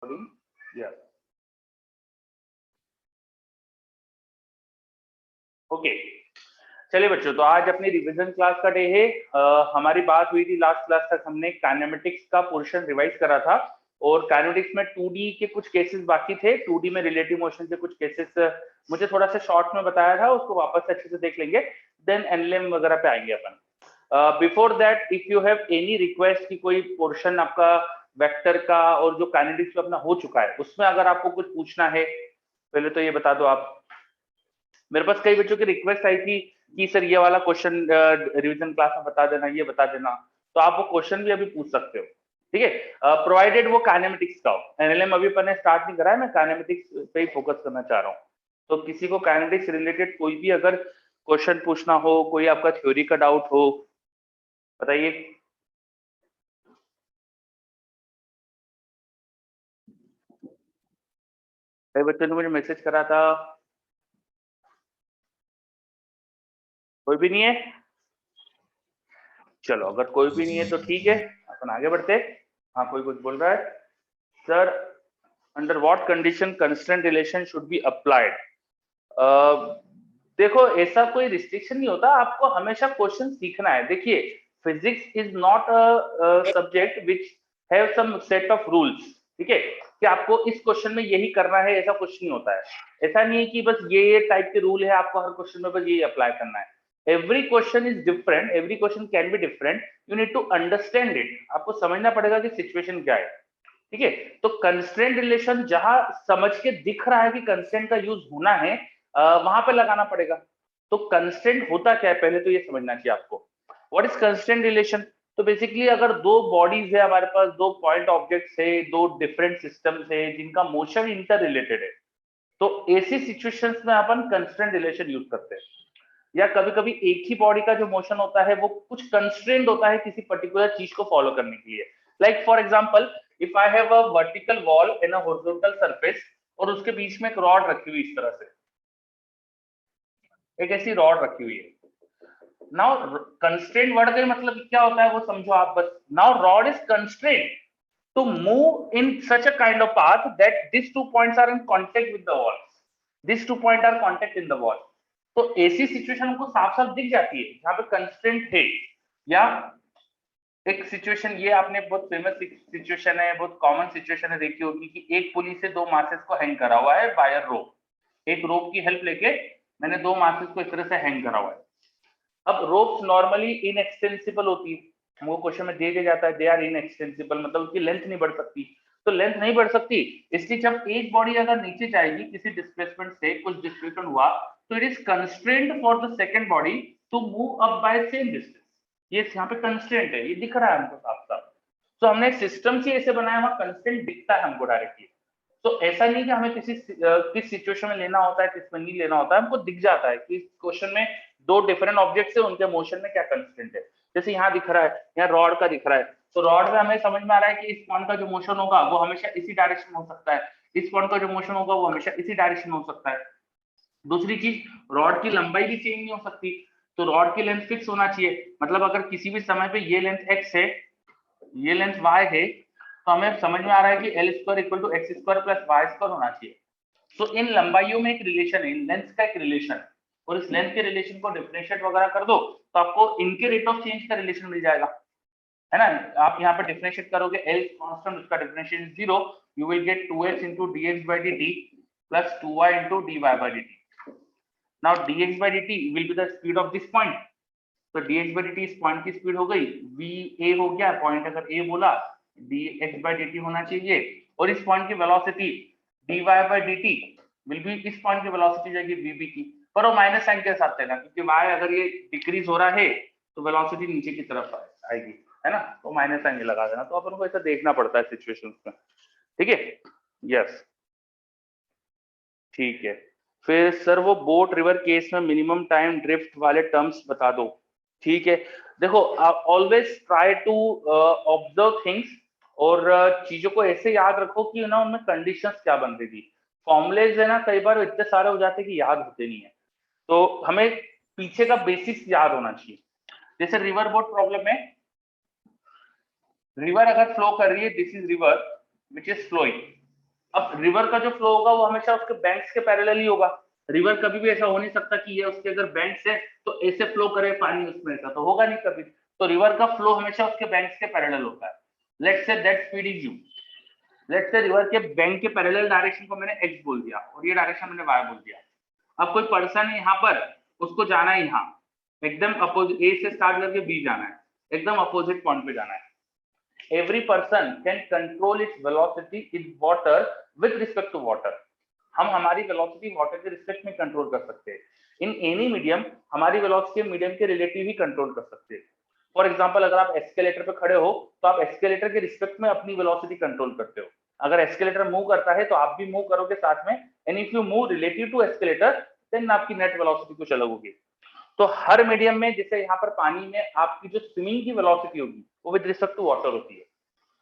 recording. Yeah. Okay चलिए बच्चों, तो आज अपनी रिवीजन क्लास का डे है। हमारी बात हुई थी लास्ट क्लास तक, हमने काइनेमेटिक्स का पोर्शन रिवाइज करा था और काइनेमेटिक्स में 2D के कुछ केसेस बाकी थे। 2D में रिलेटिव मोशन के कुछ केसेस मुझे थोड़ा सा शॉर्ट में बताया था, उसको वापस से अच्छे से देख लेंगे, देन एनएलएम वगैरह पे आएंगे अपन। Before that if you have any request कि कोई पोर्शन आपका वेक्टर का और जो काइनेटिक्स में अपना हो चुका है उसमें अगर आपको कुछ पूछना है, पहले तो ये बता दो आप। मेरे पास कई बच्चों की रिक्वेस्ट आई थी कि सर ये वाला क्वेश्चन रिवीजन क्लास में बता देना, ये बता देना, तो आप वो क्वेश्चन भी अभी पूछ सकते हो, ठीक है, प्रोवाइडेड वो काइनेमेटिक्स का हो। एनएलएम अभी अपन ने स्टार्ट नहीं करा है, मैं काइनेमेटिक्स पे ही फोकस करना चाह रहा हूँ। तो किसी को काइनेमेटिक्स रिलेटेड कोई भी अगर क्वेश्चन पूछना हो, कोई आपका थ्योरी का डाउट हो, बताइए। कई बच्चों ने मुझे मैसेज करा था, कोई भी नहीं है? चलो अगर कोई भी नहीं है तो ठीक है, अपन आगे बढ़ते। हाँ कोई कुछ बोल रहा है, sir under what condition constraint relation should be applied. देखो ऐसा कोई रिस्ट्रिक्शन नहीं होता, आपको हमेशा क्वेश्चन सीखना है। देखिए physics is not a subject which have some set of rules, ठीक है, कि आपको इस क्वेश्चन में यही करना है, ऐसा कुछ नहीं होता है। ऐसा नहीं है कि बस ये टाइप के रूल है, आपको हर क्वेश्चन में बस यही अप्लाई करना है। Every question is different, every question can be different, you need to understand it. आपको समझना पड़ेगा कि सिचुएशन क्या है, ठीक है। तो कंस्ट्रेंट रिलेशन जहां समझ के दिख रहा है कि कंस्ट्रेंट का यूज होना है, वहां पे लगाना पड़ेगा। तो कंस्ट्रेंट होता क्या है पहले तो ये समझना चाहिए आपको। What is constraint relation? तो बेसिकली अगर दो बॉडीज है हमारे पास, दो पॉइंट ऑब्जेक्ट्स है, दो डिफरेंट सिस्टम्स है जिनका मोशन इंटर रिलेटेड है, तो ऐसी सिचुएशंस में अपन कंस्ट्रेंट रिलेशन यूज करते हैं। या कभी कभी एक ही बॉडी का जो मोशन होता है वो कुछ कंस्ट्रेंट होता है किसी पर्टिकुलर चीज को फॉलो करने के लिए। Like for example, if I have a vertical wall in a horizontal surface और उसके बीच में एक रॉड रखी हुई इस तरह से, एक ऐसी रॉड रखी हुई है। नाउ कंस्ट्रेंट वर्ड का मतलब क्या होता है वो समझो आप बस। Now rod is constraint to move in such a kind of path that these 2 points are in contact with the wall. These 2 points are contact in the wall. तो ऐसी सिचुएशन हमको साफ साफ दिख जाती है जहां पे कंस्ट्रेंट है। या एक सिचुएशन, ये आपने बहुत फेमस सिचुएशन है, बहुत कॉमन सिचुएशन है, देखी होगी कि एक पुली से दो मासेस को हैंग करा हुआ है वायर रोप। एक रोप की हेल्प लेके मैंने दो मासेस को इस तरह से हैंग करा हुआ है। अब रोप्स नॉर्मली इनएक्सटेंसिबल होती है, हमको क्वेश्चन में दे दिया जाता है दे आर इनएक्सटेंसिबल, मतलब उसकी लेंथ नहीं बढ़ सकती। तो लेंथ नहीं बढ़ सकती, इसलिए जब एक बॉडी अगर नीचे जाएगी किसी डिस्प्लेसमेंट से, कुछ डिस्प्लेसमेंट हुआ, तो it is constraint for the second body to move up by same distance. ये यहाँ पे कंस्ट्रेंट है, ये दिख रहा है हमको साफ साफ। तो हमने सिस्टम से ऐसे बनाया हुआ, कंस्ट्रेंट दिखता है हमको डायरेक्टली। तो ऐसा नहीं कि हमें किस सिचुएशन में लेना होता है, किस में नहीं लेना होता है, हमको दिख जाता है कि क्वेश्चन में दो डिफरेंट ऑब्जेक्ट्स है, उनके मोशन में क्या कंस्ट्रेंट है। जैसे यहाँ दिख रहा है, यहाँ रॉड का दिख रहा है, तो रॉड में हमें समझ में आ रहा है कि इस पॉइंट का जो मोशन होगा वो हमेशा इसी डायरेक्शन में हो सकता है, इस पॉइंट का जो मोशन होगा वो हमेशा इसी डायरेक्शन में हो सकता है। दूसरी चीज, रॉड की लंबाई भी चेंज नहीं हो सकती, तो रॉड की लेंथ फिक्स होना चाहिए। मतलब अगर किसी भी समय पे ये लेंथ x है, ये लेंथ y है, तो हमें समझ में आ रहा है कि L square equal to x square plus y square होना चाहिए। तो इन लंबाइयों में एक रिलेशन है, इन लेंथ का एक रिलेशन है, और इस लेंथ के रिलेशन को डिफरेंशिएट वगैरह कर दो तो आपको इनके रेट ऑफ चेंज का रिलेशन मिल जाएगा, है ना। आप यहाँ पे डिफरेंशिएट करोगे, L कांस्टेंट, उसका differentiation 0, you will get 2x into dx by dt plus 2y into dy by dt. Now dx by dt will be the speed of this point. तो dx by dt इस point की speed हो गई, va हो गया, point अगर a बोला, dx by dt होना चाहिए, और इस पॉइंट की velocity dy by dt will be, इस पॉइंट की वेलोसिटी जाएगी vb की, पर वो माइनस साइन के साथ लेना, क्योंकि y अगर ये डिक्रीज हो रहा है तो वेलोसिटी नीचे की तरफ आएगी, है ना, तो माइनस साइन लगा देना। तो अपन को ऐसा देखना पड़ता है सिचुएशंस में, ठीक है। यस ठीक है। फिर सर वो बोट रिवर केस में मिनिमम टाइम ड्रिफ्ट वाले टर्म्स बता दो। ठीक है, देखो always try to observe things, और चीजों को ऐसे याद रखो कि ना उनमें कंडीशंस क्या बन रही थी। फॉर्मुलेज है ना कई बार इतने सारे हो जाते कि याद होते नहीं है, तो हमें पीछे का बेसिक्स याद होना चाहिए। जैसे रिवर बोट प्रॉब्लम में, रिवर अगर फ्लो कर रही है, this is river which is flowing, अब रिवर का जो फ्लो होगा वो हमेशा उसके बैंक्स के पैरेलल ही होगा। रिवर कभी भी ऐसा हो नहीं सकता कि ये उसके अगर बैंक्स है तो ऐसे फ्लो करे पानी उसमें, ऐसा तो होगा नहीं कभी। तो रिवर का फ्लो हमेशा उसके बैंक्स के पैरेलल होता है। Let's say that speed is you. Let's say river के बैंक के पैरेलल डायरेक्शन को मैंने x बोल दिया और ये डायरेक्शन मैंने y बोल दिया। अब कोई पर्सन है यहाँ पर, उसको जाना है यहाँ, एकदम अपोजिट, ए से स्टार्ट करके बी जाना है, एकदम अपोजिट पॉइंट पे जाना है। Every person can control its velocity in water with respect to water. हम हमारी वेलोसिटी वाटर के रिस्पेक्ट में कंट्रोल कर सकते हैं। इन एनी मीडियम हमारी वेलोसिटी मीडियम के रिलेटिव ही कंट्रोल कर सकते हैं। फॉर एग्जांपल, अगर आप एस्केलेटर पे खड़े हो तो आप एस्केलेटर के रिस्पेक्ट में अपनी वेलोसिटी कंट्रोल करते हो। अगर एस्केलेटर मूव करता है तो आप भी मूव करोगे साथ में, and if you move relative to escalator then आपकी नेट वेलोसिटी कुछ अलग होगी। तो हर मीडियम में, जैसे यहाँ पर पानी में आपकी जो स्विमिंग की वेलोसिटी होगी वो विद रिस्पेक्ट टू वाटर होती है।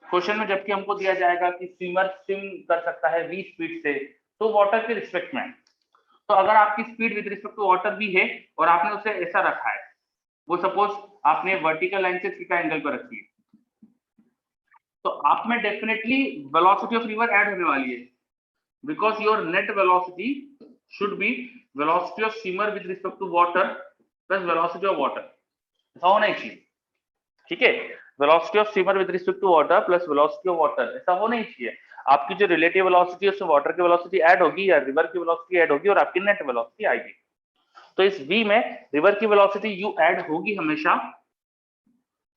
क्वेश्चन में जबकि हमको दिया जाएगा कि स्विमर स्विम कर सकता है v स्पीड से, तो वाटर के रिस्पेक्ट में। तो अगर आपकी speed with respect to water भी है और आपने उसे ऐसा रखा है, वो सपोज आपने वर्टिकल लाइन से थीटा एंगल पर रखी है, तो आप में definitely velocity of river add होने वाली है, because your net velocity should be velocity of swimmer with respect to water plus velocity of water. ऐसा होना ही चाहिए, ठीक है। Velocity of swimmer with respect to water plus velocity of water, ऐसा होना ही चाहिए। आपकी जो रिलेटिव वेलोसिटी है उसमें वाटर की वेलोसिटी ऐड होगी या रिवर की वेलोसिटी ऐड होगी और आपकी नेट वेलोसिटी आएगी। तो इस v में रिवर की वेलोसिटी u ऐड होगी हमेशा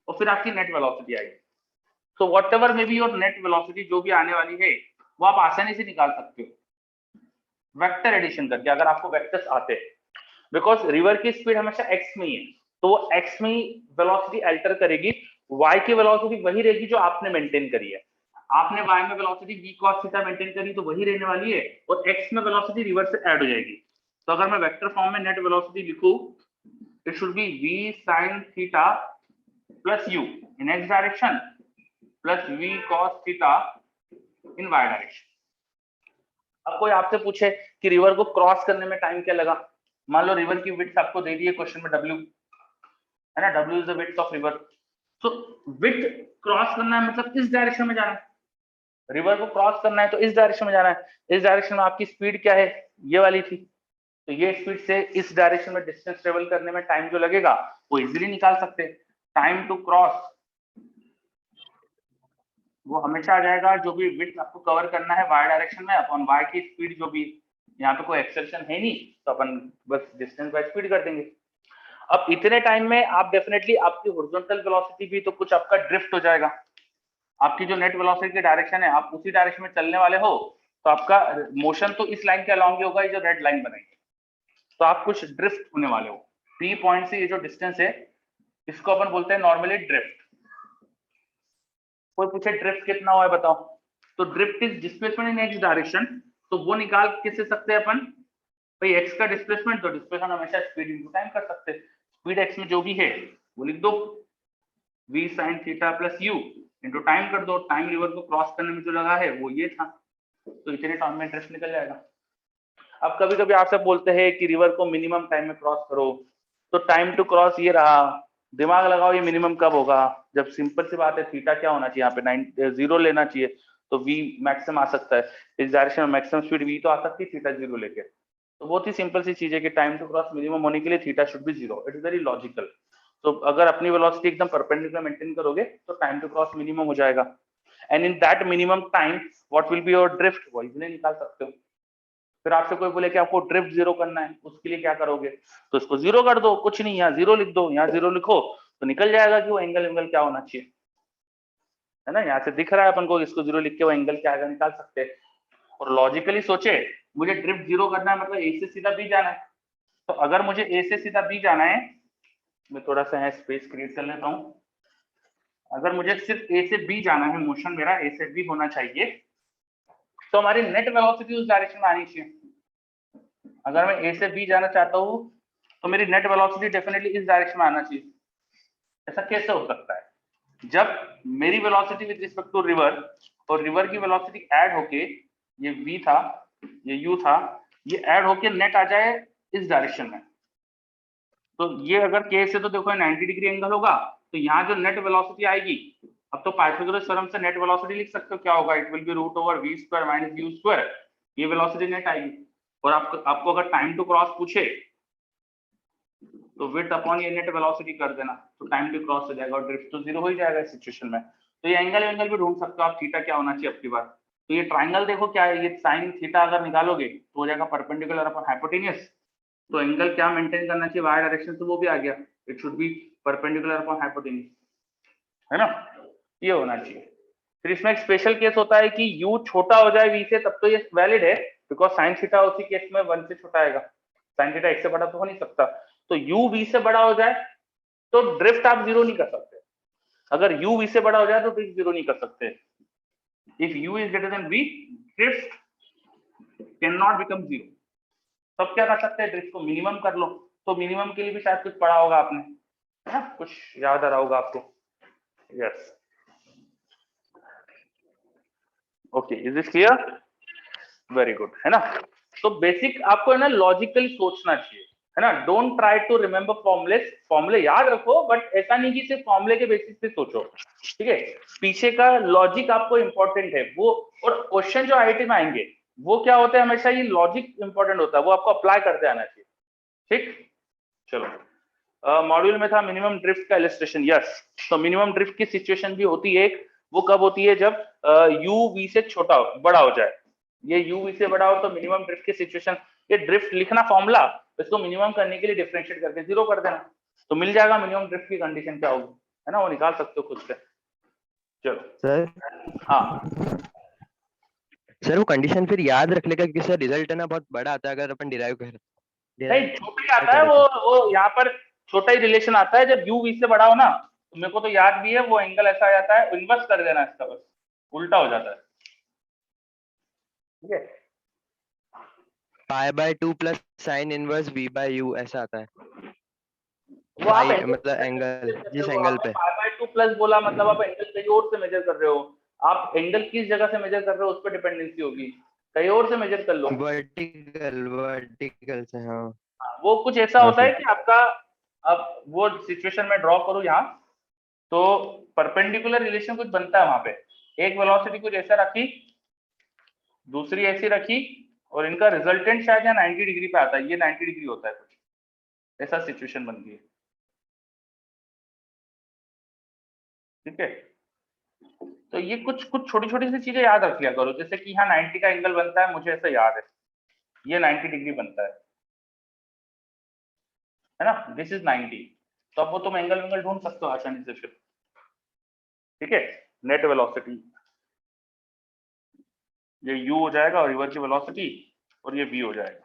और फिर आपकी नेट वेलोसिटी आएगी। तो what ever may be your net velocity जो भी आने वाली है वो आप आसानी से निकाल सकते हो वेक्टर एडिशन करके, अगर आपको वेक्टर्स आते हैं। बिकॉज रिवर की स्पीड हमेशा x में ही है, तो वो x में ही वेलोसिटी अल्टर करेगी। y की वेलोसिटी वही रहेगी जो आपने मेंटेन करी है। आपने y में velocity v cos theta maintain करी तो वही रहने वाली है, और x में वेलोसिटी रिवर से ऐड हो जाएगी। तो अगर मैं वेक्टर फॉर्म में नेट वेलोसिटी लिखूं, it should be v sin theta plus u in x direction plus v cos theta in y direction. अब कोई आपसे पूछे कि रिवर को क्रॉस करने में टाइम क्या लगा, मान लो रिवर की विड्थ आपको दे दी है क्वेश्चन में w है ना, w is the width of river. तो विड्थ क्रॉस करना है मतलब इस डायरेक्शन में जाना है, रिवर को क्रॉस करना है तो इस डायरेक्शन में जाना है। इस डायरेक्शन में आपकी स्पीड क्या है, ये वाली थी, तो ये स्पीड से इस डायरेक्शन में डिस्टेंस ट्रेवल करने में टाइम जो लगेगा वो इजीली निकाल सकते हैं। टाइम टू क्रॉस वो हमेशा आ जाएगा जो भी विड्थ आपको कवर करना है y डायरेक्शन में अपॉन y की स्पीड, जो भी यहाँ पे कोई एक्सेप्शन है नहीं तो अपन बस डिस्टेंस बाय स्पीड कर देंगे। अब इतने टाइम में आप डेफिनेटली आपकी हॉरिजॉन्टल वेलोसिटी भी तो कुछ आपका ड्रिफ्ट हो जाएगा। आपकी जो नेट वेलोसिटी की डायरेक्शन है, आप उसी डायरेक्शन में चलने वाले हो, तो आपका मोशन तो इस लाइन के अलॉन्ग ही होगा, ये जो रेड लाइन बनाएंगे, तो आप कुछ ड्रिफ्ट होने वाले हो। पी पॉइंट से ये जो डिस्टेंस है इसको अपन बोलते हैं नॉर्मली ड्रिफ्ट। कोई पूछे ड्रिफ्ट कितना हुआ है बताओ, तो drift is displacement in x direction, तो वो निकाल किससे सकते हैं अपन, भाई एक्स का डिस्प्लेसमेंट, तो डिस्प्लेसमेंट हमेशा स्पीड इनटू टाइम कर सकते हैं। स्पीड एक्स में जो भी है वो लिख दो, v sin theta plus u into time कर दो। टाइम रिवर को क्रॉस करने में जो लगा है वो ये था, तो इतने टाइम में ड्रिफ्ट निकल जाएगा। अब कभी कभी आपसे बोलते हैं कि रिवर को मिनिमम टाइम में क्रॉस करो, तो टाइम टू क्रॉस ये रहा, दिमाग लगाओ ये मिनिमम कब होगा, जब सिंपल सी बात है थीटा क्या होना चाहिए, यहाँ पे 0 लेना चाहिए, तो v मैक्सिमम आ सकता है इस डायरेक्शन में, मैक्सिमम स्पीड v तो आ सकती है थीटा 0 लेके। तो बहुत ही सिंपल सी चीज है कि टाइम टू क्रॉस मिनिमम होने के लिए theta should B 0, it is very logical. तो अगर अपनी वेलोसिटी एकदम परपेंडिकुलर मेंटेन करोगे तो टाइम टू क्रॉस मिनिमम हो जाएगा, and in that minimum time what will be your drift, वो इजीली निकाल सकते हो। फिर आपसे कोई बोले कि आपको ड्रिफ्ट 0 करना है, उसके लिए क्या करोगे, तो इसको 0 कर दो, कुछ नहीं, यहाँ 0 लिख दो, यहाँ 0 लिखो तो निकल जाएगा कि वो एंगल क्या होना चाहिए, है ना। यहाँ से दिख रहा है अपन को, इसको 0 लिख के वो एंगल क्या आएगा निकाल सकते हैं। और लॉजिकली सोचे, मुझे ड्रिफ्ट 0 करना है मतलब ए से सीधा बी जाना है, तो अगर मुझे ए से सीधा बी जाना है, मैं थोड़ा सा यहाँ स्पेस क्रिएट कर लेता हूँ। अगर मुझे सिर्फ ए से बी जाना है, मोशन मेरा ए से बी होना चाहिए, तो हमारी नेट वेलोसिटी उस डायरेक्शन में आनी चाहिए। अगर मैं ए से बी जाना चाहता हूँ तो मेरी नेट वेलोसिटी डेफिनेटली इस डायरेक्शन में आना चाहिए। ऐसा कैसे हो सकता है, जब मेरी velocity with respect to river और रिवर की वेलोसिटी ऐड होके, ये v था ये u था, ये ऐड होके नेट आ जाए इस डायरेक्शन में, तो ये अगर k से तो देखो 90 डिग्री एंगल होगा, तो यहाँ जो नेट वेलोसिटी आएगी अब तो पाइथागोरस थ्योरम से नेट वेलोसिटी लिख सकते हो, क्या होगा, it will be root over v square minus u square, ये वेलोसिटी नेट आएगी। और आपको अगर टाइम टू क्रॉस पूछे तो विड्थ अपॉन ये नेट वेलोसिटी कर देना, तो टाइम टू क्रॉस हो जाएगा और ड्रिफ्ट तो जीरो हो ही जाएगा इस सिचुएशन में। तो ये एंगल भी ढूंढ सकते हो आप, थीटा क्या होना चाहिए आपकी बात। तो ये ट्राइंगल देखो क्या है, ये साइन थीटा अगर निकालोगे तो हो जाएगा परपेंडिकुलर अपॉन हाइपोटेन्यूज। तो एंगल क्या मेंटेन करना चाहिए वाई डायरेक्शन से, वो भी आ गया, it should be perpendicular upon hypotenuse, है ना, ये होना चाहिए। फिर इसमें एक स्पेशल केस होता है कि u छोटा हो जाए v से, तब तो ये वैलिड है, बिकॉज साइन थीटा उसी केस में 1 से छोटा आएगा, साइन थीटा 1 से बड़ा तो हो नहीं सकता। तो u v से बड़ा हो जाए तो ड्रिफ्ट आप जीरो नहीं कर सकते, अगर u v से बड़ा हो जाए तो ड्रिफ्ट जीरो नहीं कर सकते। If u is greater than v, drift can not become zero. तब क्या कर सकते हैं, ड्रिफ्ट को मिनिमम कर लो। तो मिनिमम के लिए भी शायद कुछ पढ़ा होगा आपने, है ना, कुछ याद आ रहा होगा आपको। Yes, okay, is this clear, very good, है ना। तो बेसिक आपको है ना लॉजिकली सोचना चाहिए, है ना, don't try to remember formulas, फॉर्मुले याद रखो बट ऐसा नहीं कि सिर्फ फॉर्मुले के बेसिस पे सोचो, ठीक है, पीछे का लॉजिक आपको इंपॉर्टेंट है वो। और क्वेश्चन जो आईआईटी में आएंगे वो क्या होता है, हमेशा ये लॉजिक इंपॉर्टेंट होता है, वो आपको अप्लाई करते आना चाहिए, ठीक। चलो, मॉड्यूल में था मिनिमम ड्रिफ्ट का इलस्ट्रेशन, यस। तो मिनिमम ड्रिफ्ट की सिचुएशन भी होती है एक, वो कब होती है, जब u v से छोटा बड़ा हो जाए, ये u v से बड़ा हो तो मिनिमम ड्रिफ्ट की सिचुएशन। ये ड्रिफ्ट लिखना फॉर्मूला, इसको मिनिमम करने के लिए डिफरेंशिएट करके जीरो कर देना, तो मिल जाएगा मिनिमम ड्रिफ्ट की कंडीशन क्या होगी, है ना, वो निकाल सकते हो खुद से। चलो सर, हाँ सर वो कंडीशन फिर याद रख लेगा क्योंकि सर रिजल्ट है ना बहुत बड़ा आता है अगर अपन डिराइव नहीं, छोटा ही आता है करें तो। वो यहाँ पर छोटा ही रिलेशन आता है, जब u v से बड़ा हो ना, तो मेरे को तो याद भी है वो एंगल ऐसा आ जाता है, इन्वर्स कर देना इसका, बस उल्टा हो जाता है, ठीक है। Pi by 2 plus sine inverse v by u ऐसा आता है, वो आप फाई एंगल मतलब एंगल मेजर कर रहे जिस हो, एंगल आपने पे पाई बाय 2 प्लस बोला मतलब आप एंगल कहीं और से मेजर कर रहे हो, आप एंगल किस जगह से मेजर कर रहे हो उस पर डिपेंडेंसी होगी, कहीं और से मेजर कर लो। वर्टिकल से, हाँ। हाँ, वो कुछ ऐसा हाँ होता है सर। कि आपका, अब वो सिचुएशन में ड्रॉ करूँ यहाँ, तो परपेंडिकुलर रिलेशन कुछ बनता है वहां पे, एक वेलोसिटी कुछ ऐसा रखी, दूसरी ऐसी रखी, और इनका रिजल्टेंट शायद यहाँ 90 डिग्री पे आता है, ये 90 डिग्री होता है, कुछ ऐसा सिचुएशन बनती है, ठीक है। तो ये कुछ कुछ छोटी छोटी सी चीजें याद रख लिया करो, जैसे कि यहाँ 90 का एंगल बनता है, मुझे ऐसा याद है, ये 90 डिग्री बनता है ना, दिस इज 90, तो अब वो तुम एंगल वेंगल ढूंढ सकते हो आसानी से फिर, ठीक है। नेट वेलोसिटी ये u हो जाएगा और रिवर की वेलोसिटी, और ये v हो जाएगा।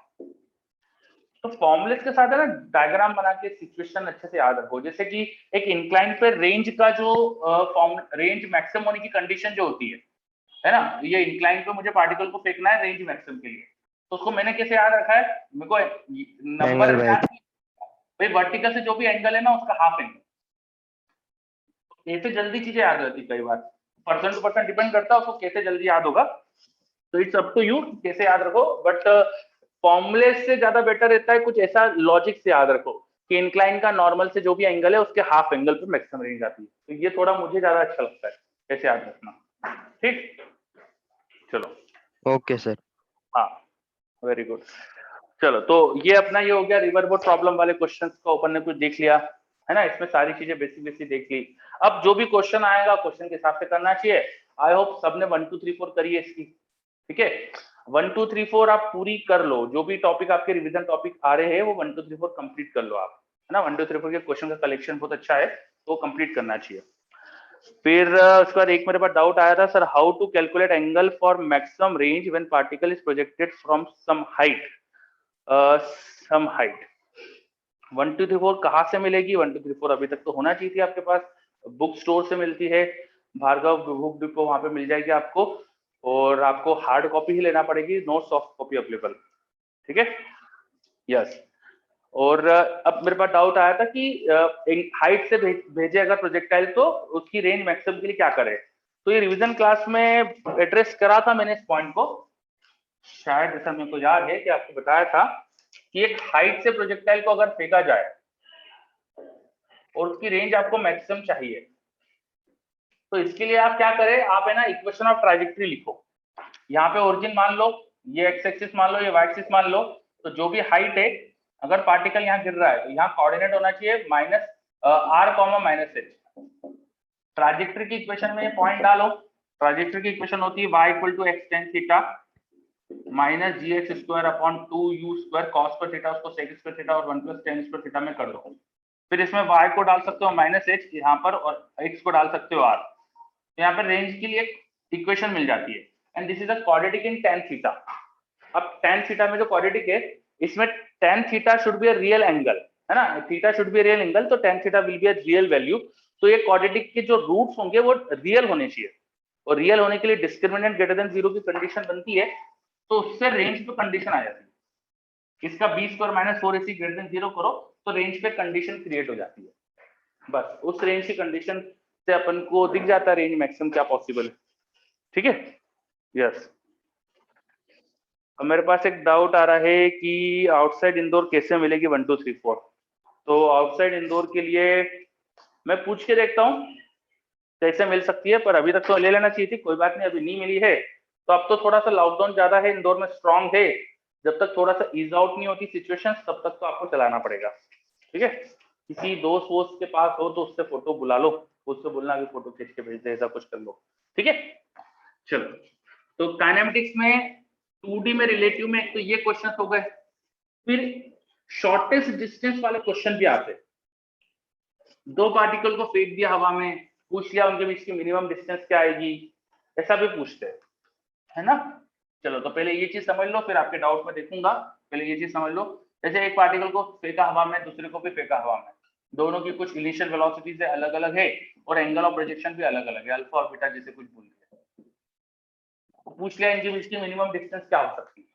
तो फॉर्मुलेस के साथ है ना डायग्राम बना के सिचुएशन अच्छे से याद रखो, जैसे कि एक इंक्लाइन पे रेंज का जो फॉर्म, रेंज मैक्सिमम होने की कंडीशन जो होती है ना, ये इंक्लाइन पे मुझे पार्टिकल को फेंकना है रेंज मैक्सिमम के लिए, तो उसको मैंने कैसे याद रखा है, मेरे को एंगल नंबर बाय भाई वर्टिकल से जो भी एंगल है ना उसका हाफ एंगल, कैसे जल्दी चीजें याद रहती कई बार, पर्सन टू पर्सन डिपेंड करता है उसको कैसे जल्दी याद होगा, तो इट्स अप टू यू कैसे याद रखो, बट फॉर्मूले से ज्यादा बेटर रहता है कुछ ऐसा लॉजिक से याद रखो कि इंक्लाइन का नॉर्मल से जो भी एंगल है उसके हाफ एंगल पे मैक्सिमम रेंज आती है, तो ये थोड़ा मुझे ज्यादा अच्छा लगता है कैसे याद रखना, ठीक। चलो ओके सर। हाँ, वेरी गुड। चलो तो ये अपना ये हो गया रिवर बोट प्रॉब्लम वाले क्वेश्चंस का अपन ने कुछ देख लिया, है ना, इसमें सारी चीजें बेसिक बेसिक देख ली। अब जो भी क्वेश्चन आएगा क्वेश्चन के हिसाब से करना चाहिए, आई होप सबने 1 2 3 4 करी है इसकी, ठीक है। 1 2 3 4 आप पूरी कर लो, जो भी टॉपिक आपके रिवीजन टॉपिक आ रहे हैं वो 1 2 3 4 कंप्लीट कर लो आप, है ना, 1 2 3 4 के क्वेश्चन का कलेक्शन बहुत अच्छा है, तो कंप्लीट करना चाहिए। फिर उसके बाद एक मेरे पास डाउट आया था, sir how to calculate angle for maximum range when particle is projected from some height, some height. 1 2 3 4 कहाँ से मिलेगी, 1 2 3 4 अभी तक तो होना चाहिए थी आपके पास, बुक स्टोर से मिलती है, भार्गव बुक डिपो वहां पे मिल जाएगी आपको, और आपको हार्ड कॉपी ही लेना पड़ेगी, नो सॉफ्ट कॉपी अवेलेबल, ठीक है, यस। और अब मेरे पास डाउट आया था कि हाइट से भेजे अगर प्रोजेक्टाइल तो उसकी रेंज मैक्सिमम के लिए क्या करे, तो ये रिवीजन क्लास में एड्रेस करा था मैंने इस पॉइंट को, शायद ऐसा मेरे को याद है कि आपको बताया था कि एक हाइट से प्रोजेक्टाइल को अगर फेंका जाए और उसकी रेंज आपको मैक्सिमम चाहिए, तो इसके लिए आप क्या करें, आप है ना इक्वेशन ऑफ ट्राजेक्टरी लिखो। यहाँ पे ओरिजिन मान लो, ये एक्स एक्सिस मान लो, ये वाई एक्सिस मान लो। तो जो भी हाइट है, अगर पार्टिकल यहाँ गिर रहा है तो यहाँ कोऑर्डिनेट होना चाहिए minus R comma minus H. Trajectory की इक्वेशन में ये पॉइंट डालो। ट्राजेक्टरी की इक्वेशन होती है y equal to x tan theta minus g x square upon 2u square cos पर थीटा, उसको सेक स्क्वायर थीटा और 1 प्लस टेन स्क्वायर थीटा में कर दो। फिर इसमें y को डाल सकते हो माइनस एच यहाँ पर और x को डाल सकते हो r। तो यहाँ पर रेंज के लिए इक्वेशन मिल जाती है। And this is a quadratic in tan theta. अब tan थीटा में जो क्वाड्रेटिक है, इसमें tan theta should be a real angle, है ना, theta should be a real angle, तो tan theta will be a real value. तो ये क्वाड्रेटिक के जो रूट्स होंगे वो रियल होने चाहिए, और रियल होने के लिए डिस्क्रिमिनेंट ग्रेटर देन 0 की कंडीशन बनती है, तो उससे रेंज पे कंडीशन आ जाती है। इसका b square minus 4ac greater than 0 करो तो रेंज पे कंडीशन क्रिएट हो जाती है। बस उस रेंज की कंडीशन से अपन को दिख जाता है रेंज मैक्सिमम क्या पॉसिबल है। ठीक है, यस। अब मेरे पास एक डाउट आ रहा है कि आउटसाइड इंदौर कैसे मिलेगी 1 2 3 4। तो आउटसाइड इंदौर के लिए मैं पूछ के देखता हूँ कैसे मिल सकती है, पर अभी तक तो ले लेना चाहिए थी, कोई बात नहीं, अभी नहीं मिली है। तो अब तो थोड़ा सा लॉकडाउन ज्यादा है इंदौर में, स्ट्रांग है, जब तक थोड़ा सा ईज आउट नहीं होती सिचुएशन तब तक तो आपको चलाना पड़ेगा। ठीक है, किसी दोस्त वोस्त के पास हो तो उससे फोटो बुला लो, उससे बोलना कि फोटो खींच के भेज दे, ऐसा कुछ कर लो। ठीक है, चलो। तो काइनेमेटिक्स में 2D में रिलेटिव में तो ये क्वेश्चन हो गए। फिर शॉर्टेस्ट डिस्टेंस वाले क्वेश्चन भी आते हैं। दो पार्टिकल को फेंक दिया हवा में, पूछ लिया उनके बीच की मिनिमम डिस्टेंस क्या आएगी, ऐसा भी पूछते हैं, है ना। चलो तो पहले ये चीज समझ लो, फिर आपके डाउट में देखूंगा। पहले ये चीज समझ लो, जैसे एक पार्टिकल को फेंका हवा में, दूसरे को भी फेंका हवा में, दोनों की कुछ इनिशियल वेलोसिटीज अलग अलग है और एंगल ऑफ प्रोजेक्शन भी अलग अलग है, अल्फा और बीटा जैसे कुछ बोल दिया। पूछ लिया इनके बीच की मिनिमम डिस्टेंस क्या हो सकती है।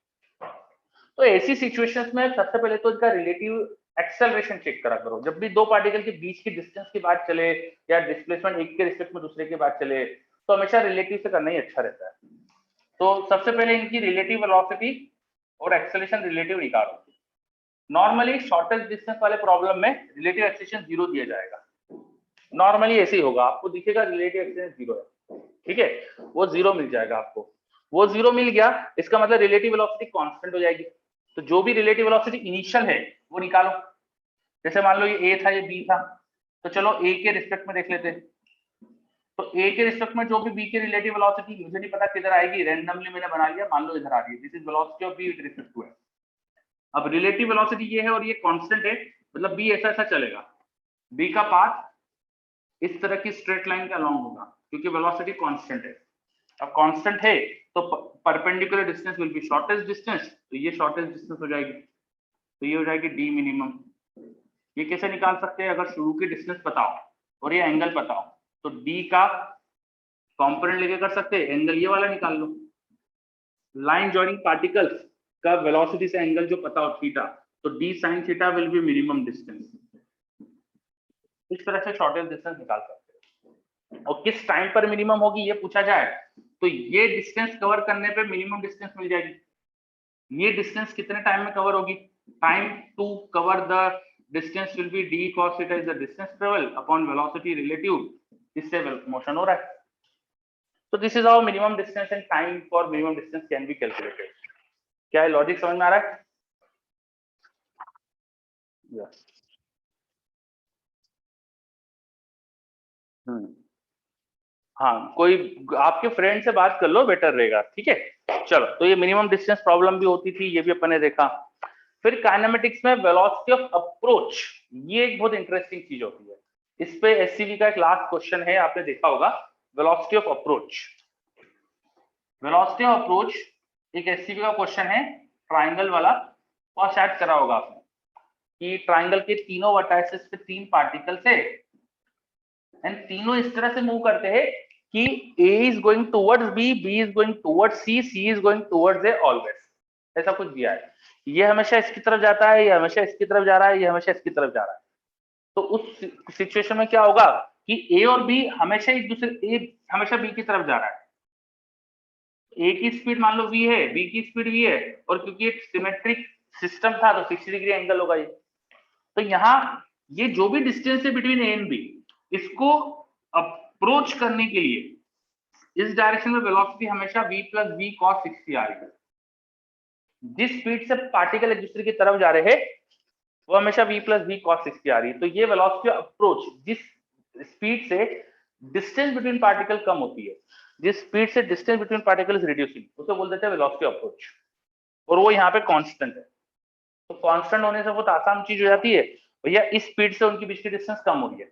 तो ऐसी सिचुएशंस में सबसे पहले तो इसका रिलेटिव एक्सेलरेशन चेक करा करो। जब भी दो पार्टिकल के बीच की डिस्टेंस की बात चले या डिस्प्लेसमेंट एक के रिस्पेक्ट में दूसरे की बात चले, तो हमेशा रिलेटिव से करना ही अच्छा रहता है। तो सबसे पहले इनकी रिलेटिव वेलोसिटी और एक्सेलरेशन रिलेटिव निकालो। नॉर्मली शॉर्टेस्ट डिस्टेंस वाले प्रॉब्लम में रिलेटिव एक्सेलरेशन 0 दिया जाएगा। नॉर्मली ऐसे ही होगा, आपको दिखेगा रिलेटिव एक्सेलरेशन 0 है, ठीक है, वो 0 मिल जाएगा आपको। वो 0 मिल गया, इसका मतलब रिलेटिव वेलोसिटी कांस्टेंट हो जाएगी। तो जो भी रिलेटिव वेलोसिटी इनिशियल है वो निकालो। जैसे मान लो ये ए था, ये बी था, तो चलो ए के रिस्पेक्ट में देख लेते हैं। तो ए के रिस्पेक्ट में जो भी बी की रिलेटिव वेलोसिटी, मुझे नहीं पता किधर आएगी, रैंडमली मैंने बना लिया, मान लो इधर आ रही है, this is velocity of B with respect to A. अब रिलेटिव वेलोसिटी ये है और ये कांस्टेंट है, मतलब बी ऐसा ऐसा चलेगा, बी का पाथ इस तरह की स्ट्रेट लाइन के अलोंग होगा क्योंकि वेलोसिटी कांस्टेंट है। अब कांस्टेंट है तो perpendicular distance will B shortest distance, तो ये शॉर्टेस्ट डिस्टेंस हो जाएगी, तो ये हो जाएगी डी मिनिमम। ये कैसे निकाल सकते हैं, अगर शुरू की डिस्टेंस बताओ और ये एंगल बताओ तो डी का कॉम्पोनेंट लेके कर सकते हैं, एंगल ये वाला निकाल लो। लाइन जॉइनिंग पार्टिकल्स का वेलोसिटी से एंगल जो पता हो थीटा, तो D sine theta will be minimum distance. इस तरह से शॉर्टेस्ट डिस्टेंस निकाल सकते हैं। और किस टाइम पर मिनिमम होगी ये पूछा जाए तो ये डिस्टेंस कवर करने पे मिनिमम डिस्टेंस मिल जाएगी। ये डिस्टेंस कितने टाइम में कवर होगी, time to cover the distance will be d cos theta is the distance travel upon velocity relative, इससे मोशन हो रहा है। तो this is how minimum distance and time for minimum distance can be calculated. क्या है, logic समझ में आ रहा है? यस। हाँ, कोई आपके फ्रेंड से बात कर लो, बेटर रहेगा। ठीक है, चलो। तो ये मिनिमम डिस्टेंस प्रॉब्लम भी होती थी, ये भी अपन ने देखा। फिर काइनेमेटिक्स में वेलोसिटी ऑफ अप्रोच, ये एक बहुत इंटरेस्टिंग चीज होती है। इस पे एससीबी का एक लास्ट क्वेश्चन है, आपने देखा होगा, velocity of approach. Velocity of approach एक एससीबी का क्वेश्चन है, ट्राइंगल वाला, और शायद करा होगा आपने कि ट्राइंगल के तीनों वर्टाइसेस पे 3 पार्टिकल्स है एंड तीनों इस तरह से मूव करते हैं कि A is going towards B, B is going towards C, C is going towards A always, ऐसा कुछ दिया है। ये हमेशा इसकी तरफ जाता है, ये हमेशा इसकी तरफ जा रहा है, ये हमेशा इसकी तरफ जा रहा है। तो उस सिचुएशन में क्या होगा कि A और B हमेशा एक दूसरे, A हमेशा B की तरफ जा रहा है। A की स्पीड मान लो V है, B की स्पीड V है, और क्योंकि एक सिमेट्रिक सिस्टम था तो 60 डिग्री एंगल होगा ये। तो यहाँ ये जो भी डिस्टेंस है बिटवीन A एंड B, इसको अब अप्रोच करने के लिए इस डायरेक्शन में वेलोसिटी हमेशा v प्लस v cos 60 आ रही है। जिस स्पीड से पार्टिकल एक दूसरे की तरफ जा रहे हैं वो हमेशा v प्लस v cos 60 आ रही है। तो ये वेलोसिटी अप्रोच जिस स्पीड से डिस्टेंस बिटवीन पार्टिकल कम होती है, जिस स्पीड से distance between particle is reducing, उसे बोल देते हैं वेलोसिटी अप्रोच, और वो यहाँ पे कांस्टेंट है। तो कांस्टेंट होने से बहुत आसान चीज हो जाती है, भैया इस स्पीड से उनकी बीच की डिस्टेंस कम हो रही है।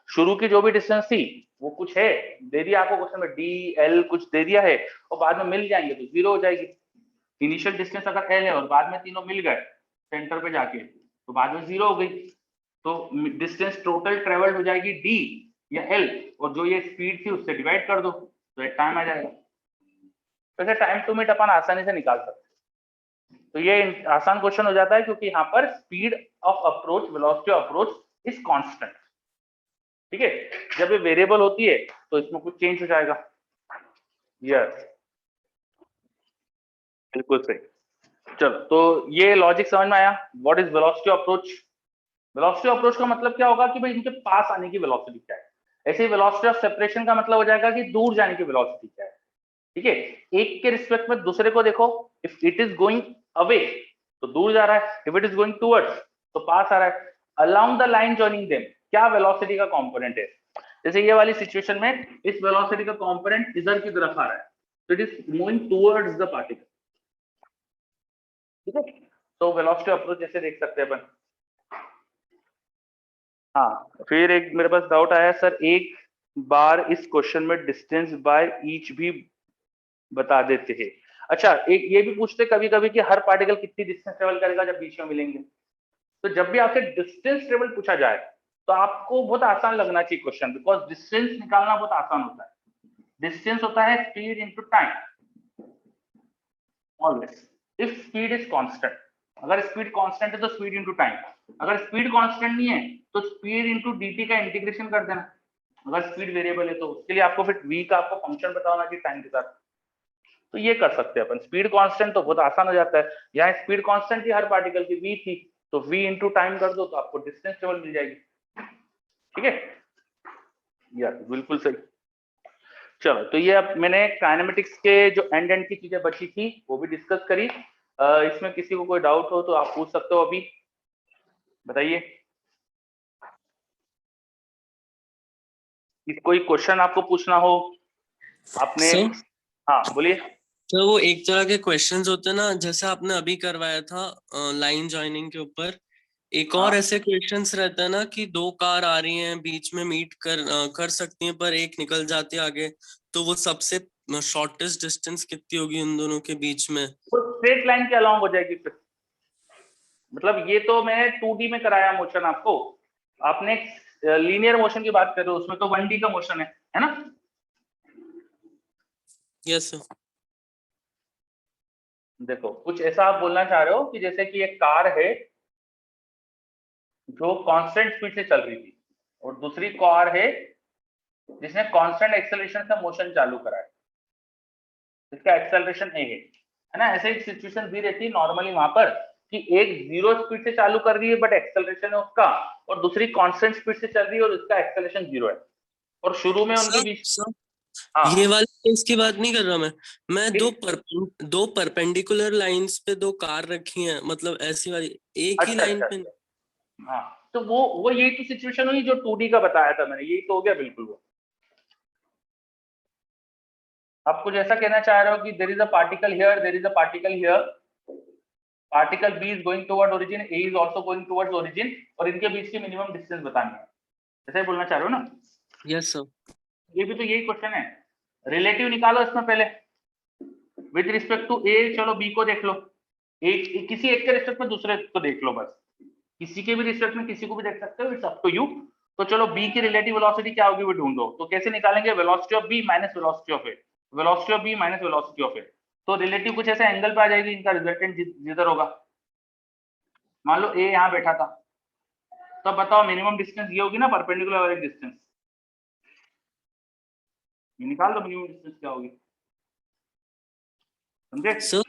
शुरू की जो भी डिस्टेंस थी वो कुछ है, दे दिया आपको क्वेश्चन में डी एल कुछ दे दिया है, और बाद में मिल जाएंगे तो जीरो हो जाएगी। इनिशियल डिस्टेंस अगर एल है और बाद में तीनों मिल गए सेंटर पे जाके तो बाद में जीरो हो गई, तो डिस्टेंस टोटल ट्रेवल्ड हो जाएगी डी या एल, और जो ये स्पीड थी उससे डिवाइड कर दो तो एक टाइम आ जाएगा। वैसे टाइम टू मिनट अपन आसानी से निकाल सकते हैं। तो ये आसान क्वेश्चन हो जाता है क्योंकि यहाँ पर speed of approach, velocity of approach is constant. ठीक है, जब ये वेरिएबल होती है तो इसमें कुछ चेंज हो जाएगा। यस, बिल्कुल सही। चलो, तो ये लॉजिक समझ में आया। What is velocity of approach? Velocity of approach का मतलब क्या होगा कि भाई इनके पास आने की वेलोसिटी क्या है। ऐसे ही वेलोसिटी ऑफ सेपरेशन का मतलब हो जाएगा कि दूर जाने की वेलोसिटी क्या है। ठीक है, एक के रिस्पेक्ट में दूसरे को देखो, if it is going away तो दूर जा रहा है, if it is going towards तो पास आ रहा है। Along the line joining them क्या वेलोसिटी का कंपोनेंट है। जैसे ये वाली सिचुएशन में इस वेलोसिटी का कंपोनेंट इधर की तरफ आ रहा है, तो it is moving towards the particle. ठीक है, तो वेलोसिटी अप्रोच जैसे देख सकते हैं अपन। हाँ, फिर एक मेरे पास डाउट आया सर, एक बार इस क्वेश्चन में डिस्टेंस बाय ईच भी बता देते हैं। अच्छा, एक ये भी पूछते कभी कभी कि हर पार्टिकल कितनी डिस्टेंस ट्रेवल करेगा जब बीच में मिलेंगे। तो जब भी आपसे डिस्टेंस ट्रेवल पूछा जाए तो आपको बहुत आसान लगना चाहिए क्वेश्चन, बिकॉज डिस्टेंस निकालना बहुत आसान होता है। डिस्टेंस होता है speed into time always, if speed is constant. अगर स्पीड कांस्टेंट है तो स्पीड इनटू टाइम, अगर स्पीड कांस्टेंट नहीं है तो स्पीड इनटू dt का इंटीग्रेशन कर देना। अगर स्पीड वेरिएबल है तो उसके लिए आपको फिर v का आपको फंक्शन बताना चाहिए टाइम के साथ। तो ये कर सकते हैं अपन। स्पीड कांस्टेंट तो बहुत आसान हो जाता है, यहाँ स्पीड कांस्टेंट थी हर पार्टिकल की v थी, तो v इंटू टाइम कर दो तो आपको डिस्टेंस ट्रेवल मिल जाएगी। ठीक है यार, बिल्कुल सही। चलो, तो ये अब मैंने काइनेमेटिक्स के जो एंड की चीजें बची थी वो भी डिस्कस करी। इसमें किसी को कोई डाउट हो तो आप पूछ सकते हो, अभी बताइए। कोई क्वेश्चन आपको पूछना हो आपने? सर हाँ बोलिए। सर, वो एक तरह के क्वेश्चंस होते हैं ना, जैसे आपने अभी करवाया था लाइन जॉइनिंग के ऊपर, एक और हाँ। ऐसे क्वेश्चंस रहते हैं ना कि दो कार आ रही हैं, बीच में मीट कर सकती हैं, पर एक निकल जाती है आगे, तो वो सबसे शॉर्टेस्ट डिस्टेंस कितनी होगी उन दोनों के बीच में? वो स्ट्रेट लाइन के अलोंग हो जाएगी फिर। मतलब ये तो मैं 2D में कराया मोशन आपको, आपने लीनियर मोशन की बात कर रहे हो, उसमें तो 1D का मोशन है ना। Yes sir. देखो, कुछ ऐसा आप बोलना चाह रहे हो कि जैसे कि एक कार है जो कांस्टेंट स्पीड से चल रही थी और दूसरी कार है जिसने कांस्टेंट एक्सेलरेशन से मोशन चालू करा है, इसका एक्सेलरेशन ए है ना। ऐसे एक सिचुएशन भी रहती है नॉर्मली वहां पर कि एक जीरो स्पीड से चालू कर रही है बट एक्सेलरेशन है उसका, और दूसरी कांस्टेंट स्पीड से चल रही है और उसका एक्सेलरेशन जीरो है, और शुरू में उनके बीच। सर, हाँ ये वाले केस की बात नहीं कर रहा मैं ठीक। दो परपेंडिकुलर लाइंस पे दो कार रखी हैं, मतलब ऐसी वाली एक ही अच्छा लाइन अच्छा पे। अच्छा। हाँ, तो वो यही तो सिचुएशन हुई जो 2D का बताया था मैंने, यही तो हो गया बिल्कुल। वो आप कुछ ऐसा कहना चाह रहे हो कि there is a particle here, there is a particle here, particle B is going toward origin, A is also going towards origin, और इनके बीच की मिनिमम डिस्टेंस बतानी है, ऐसा ही बोलना चाह रहे हो ना। Yes sir. ये भी तो यही क्वेश्चन है। रिलेटिव निकालो इसमें पहले विद रिस्पेक्ट टू ए। चलो बी को देख लो, एक किसी एक के रिस्पेक्ट में दूसरे को देख लो, बस किसी के भी रिस्पेक्ट में किसी को भी देख सकते हो, इट्स अप टू यू। तो चलो बी की रिलेटिव वेलोसिटी क्या होगी वो ढूंढो। तो कैसे निकालेंगे? Velocity of B minus velocity of A, velocity of B minus velocity of A. तो रिलेटिव कुछ ऐसे एंगल पे आ जाएगी, इनका रिजल्टेंट जिधर होगा। मान लो ए यहाँ बैठा था, तो बताओ मिनिमम डिस्टेंस ये होगी ना, परपेंडिकुलर वाली डिस्टेंस। ये निकाल दो मिनिमम डिस्टेंस क्या होगी, समझे? सर,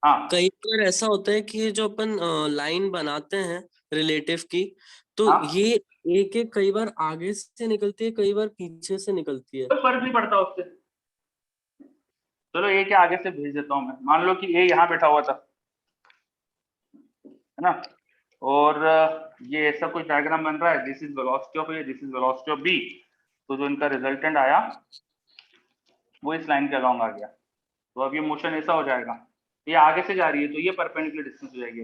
हाँ कई बार ऐसा होता है कि जो अपन लाइन बनाते हैं रिलेटिव की, तो हाँ। ये एक एक कई बार आगे से निकलती है, कई बार पीछे से निकलती है। कोई फर्क नहीं पड़ता उससे। चलो ए के आगे से भेज देता हूँ मैं। मान लो कि ए यहाँ बैठा हुआ था, है ना, और ये ऐसा कुछ डायग्राम बन रहा है, this is velocity of A, this is velocity of B. तो जो इनका रिजल्टेंट आया वो इस लाइन के अलोंग आ गया। तो अब ये मोशन ऐसा हो जाएगा, ये आगे से जा रही है तो ये परपेंडिकुलर डिस्टेंस हो जाएगी।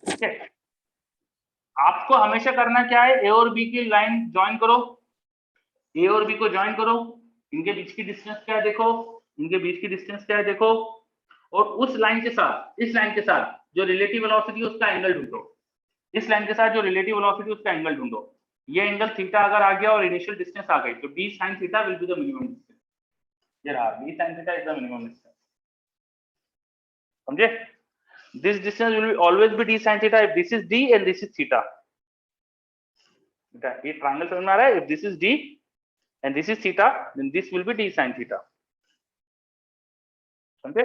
ठीक है, आपको हमेशा करना क्या है, ए और बी की लाइन ज्वाइन करो, ए और बी को ज्वाइन करो, इनके बीच की डिस्टेंस क्या है देखो, इनके बीच की डिस्टेंस क्या है देखो, और उस लाइन के साथ, इस लाइन के साथ जो रिलेटिव वेलोसिटी है उसका एंगल ढूंढो। इस लाइन के साथ जो रिलेटिव वेलोसिटी उसका एंगल ढूंढो। ये एंगल थीटा अगर आ गया और इनिशियल डिस्टेंस आ गई तो d sin theta will be the minimum distance. ये रहा, d sin theta is the minimum distance. समझे? This distance will always be d sin theta if this is d and this is theta. ये triangle समझ में आ रहा है? If this is d and this is theta, then this will be d sin theta. समझे?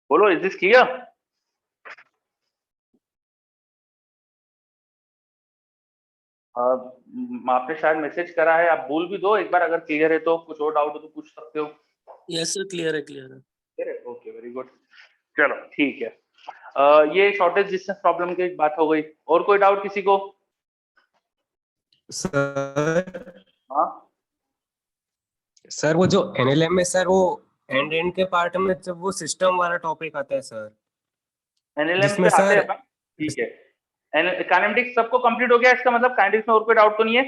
बोलो, is this clear? आपने शायद message करा है, आप बोल भी दो एक बार, अगर क्लियर है तो। कुछ और डाउट हो तो पूछ सकते हो। यस सर, क्लियर है, क्लियर है। Okay, very good. चलो ठीक है, ये शॉर्टेज डिस्टेंस प्रॉब्लम की एक बात हो गई। और कोई डाउट किसी को? सर हाँ सर वो जो एनएलएम में सर, वो एंड एंड के पार्ट में जब वो सिस्टम वाला टॉपिक आता है सर, एनएलएम जिसमें पे आते हैं सर अपन। ठीक है, काइनेटिक्स सबको कंप्लीट हो गया? इसका मतलब काइनेटिक्स में और कोई डाउट तो नहीं है?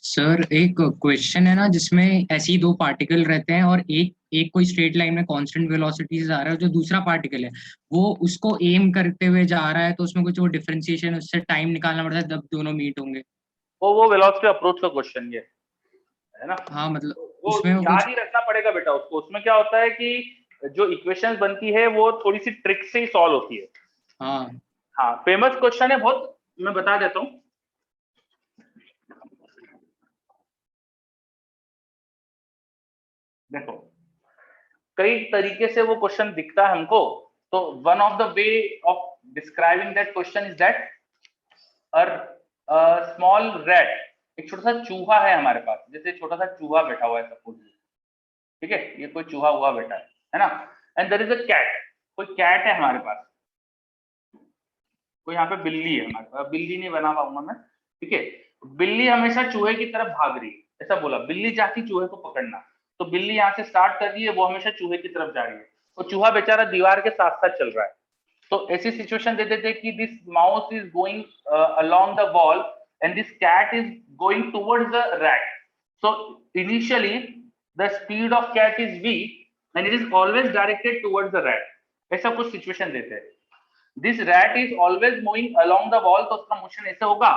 सर एक क्वेश्चन है ना, जिसमें ऐसे ही दो पार्टिकल रहते हैं और एक एक कोई स्ट्रेट लाइन में कांस्टेंट वेलोसिटी से जा रहा है, जो दूसरा पार्टिकल है वो उसको एम करते हुए जा रहा है, तो उसमें कुछ वो डिफरेंशिएशन, उससे टाइम निकालना पड़ता है जब दोनों मीट होंगे। वो वेलोसिटी अप्रोच का क्वेश्चन ये है ना। हाँ मतलब वो उसमें वो याद कुछ, ही रखना पड़ेगा बेटा उसको। उसमें क्या होता है कि जो इक्वेशंस बनती है वो थोड़ी सी ट्रिक से ही सॉल्व होती है। हाँ हाँ, फेमस क्वेश्चन है बहुत, मैं बता देता हूँ। देखो, कई तरीके से वो क्वेश्चन दिखता है हमको। तो one of the way of describing that question is that small rat, एक छोटा सा चूहा है हमारे पास। जैसे छोटा सा चूहा बैठा हुआ है सपोज, ठीक है, ये कोई चूहा हुआ बैठा है ना। And there is a cat, कोई कैट है हमारे पास, कोई यहाँ पे बिल्ली है हमारे पास। बिल्ली नहीं बना पाऊंगा मैं, ठीक है। बिल्ली हमेशा चूहे की तरफ भाग रही है, ऐसा बोला, बिल्ली चाहती चूहे को पकड़ना। तो बिल्ली यहाँ से स्टार्ट कर रही है, वो हमेशा चूहे की तरफ जा रही है, और चूहा बेचारा दीवार के साथ साथ चल रहा है। तो ऐसी सिचुएशन दे देते कि this mouse is going along the wall and this cat is going towards the rat. So initially the speed of cat is v and it is always directed towards the rat. ऐसा कुछ situation देते हैं। This rat is always moving along the wall, तो उसका motion ऐसे होगा।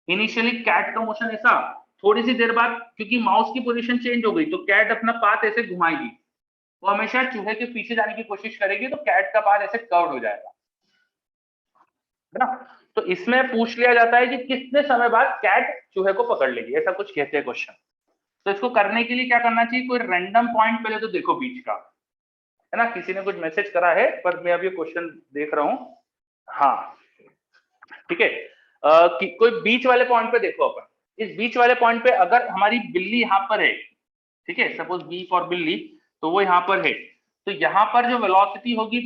Initially cat का motion ऐसा, थोड़ी सी देर बाद क्योंकि माउस की पोजीशन चेंज हो गई तो कैट अपना पाथ ऐसे घुमाएगी। वो हमेशा चूहे के पीछे जाने की कोशिश करेगी, तो कैट का पाथ ऐसे कर्व हो जाएगा, है ना। तो इसमें पूछ लिया जाता है कि कितने समय बाद कैट चूहे को पकड़ लेगी, ऐसा कुछ कहते हैं क्वेश्चन। तो इसको करने के लिए क्या करना चाहिए, कोई रैंडम पॉइंट पहले तो देखो बीच का, है ना। किसी ने कुछ मैसेज करा है पर मैं अभी क्वेश्चन देख रहा हूं। हाँ ठीक है, कोई बीच वाले पॉइंट पे देखो अपन। इस बीच वाले पॉइंट पे अगर हमारी बिल्ली यहाँ पर है, ठीक है, सपोज बी फॉर बिल्ली, तो वो यहाँ पर है। तो यहाँ पर जो वेलोसिटी होगी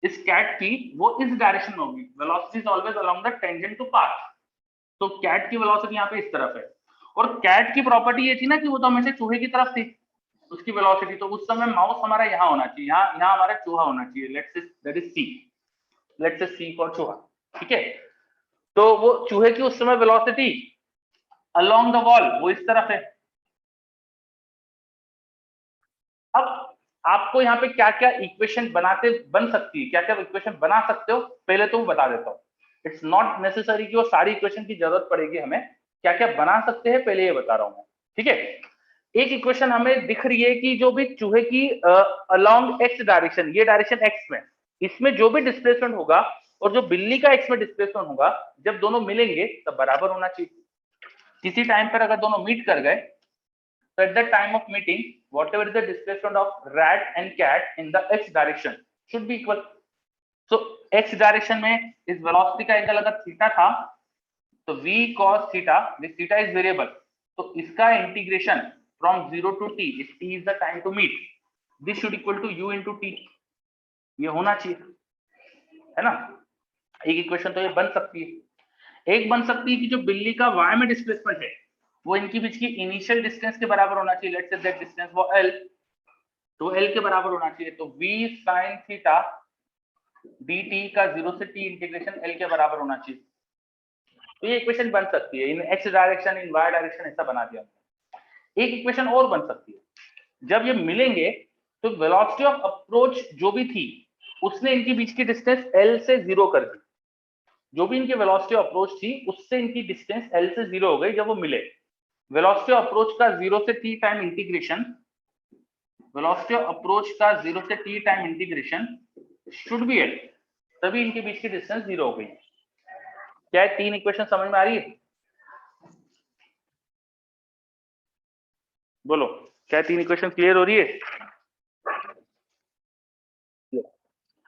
इस कैट की, वो इस डायरेक्शन में होगी। Velocity is always along the tangent to path. तो कैट की वेलोसिटी यहाँ पे इस तरफ है, और कैट की प्रॉपर्टी ये थी ना कि वो तो हमेशा चूहे की तरफ थी उसकी वेलोसिटी। तो उस समय माउस हमारा यहाँ होना चाहिए, यहाँ हमारा चूहा होना चाहिए। Let's say that is C, let's say C for चूहा, ठीक है। तो वो चूहे की उस समय वेलोसिटी अलोंग द वॉल वो इस तरफ है। अब आपको यहाँ पे क्या क्या इक्वेशन बन सकती है, क्या क्या इक्वेशन बना सकते हो, पहले तो बता देता हूँ। इट्स नॉट नेसेसरी कि वो सारी इक्वेशन की जरूरत पड़ेगी हमें। क्या क्या बना सकते हैं पहले ये बता रहा हूँ मैं, ठीक है। एक इक्वेशन हमें दिख रही है कि जो भी चूहे की अलोंग एक्स डायरेक्शन, ये डायरेक्शन एक्स में, इसमें जो भी डिस्प्लेसमेंट होगा और जो बिल्ली का एक्स में डिस्प्लेसमेंट होगा, जब दोनों मिलेंगे तब बराबर होना चाहिए। किसी टाइम पर अगर दोनों मीट कर गए, so at the time of meeting whatever is the displacement of rat and cat in the x direction, should be equal. So x direction में इस वेलोसिटी का एंगल अगर थीटा था तो v cos theta, this theta is variable, तो इसका integration from 0 to t, if t is the time to meet, this should equal to u into t, ये होना चाहिए, है ना। एक इक्वेशन तो ये बन सकती है। एक बन सकती है कि जो बिल्ली का y में डिस्प्लेसमेंट है वो इनके बीच की इनिशियल डिस्टेंस के बराबर होना चाहिए, लेट्स से दैट डिस्टेंस वो l, तो l के बराबर होना चाहिए, तो v sin थीटा dt का 0 से t इंटीग्रेशन l के बराबर होना चाहिए। तो ये इक्वेशन बन सकती है, इन x direction in y direction ऐसा बना दिया। एक इक्वेशन और बन सकती है, जब ये मिलेंगे तो वेलोसिटी ऑफ अप्रोच जो भी थी उसने इनके बीच की डिस्टेंस l से 0 कर दी, जो भी इनकी वेलोसिटी ऑफ अप्रोच थी उससे इनकी डिस्टेंस l से 0 हो गई जब वो मिले। वेलोसिटी ऑफ अप्रोच का 0 से t time integration, velocity of approach का 0 से t time integration should be l, तभी इनके बीच की डिस्टेंस 0 हो गई। क्या है, तीन इक्वेशन समझ में आ रही है? बोलो, क्या तीन इक्वेशन क्लियर हो रही है?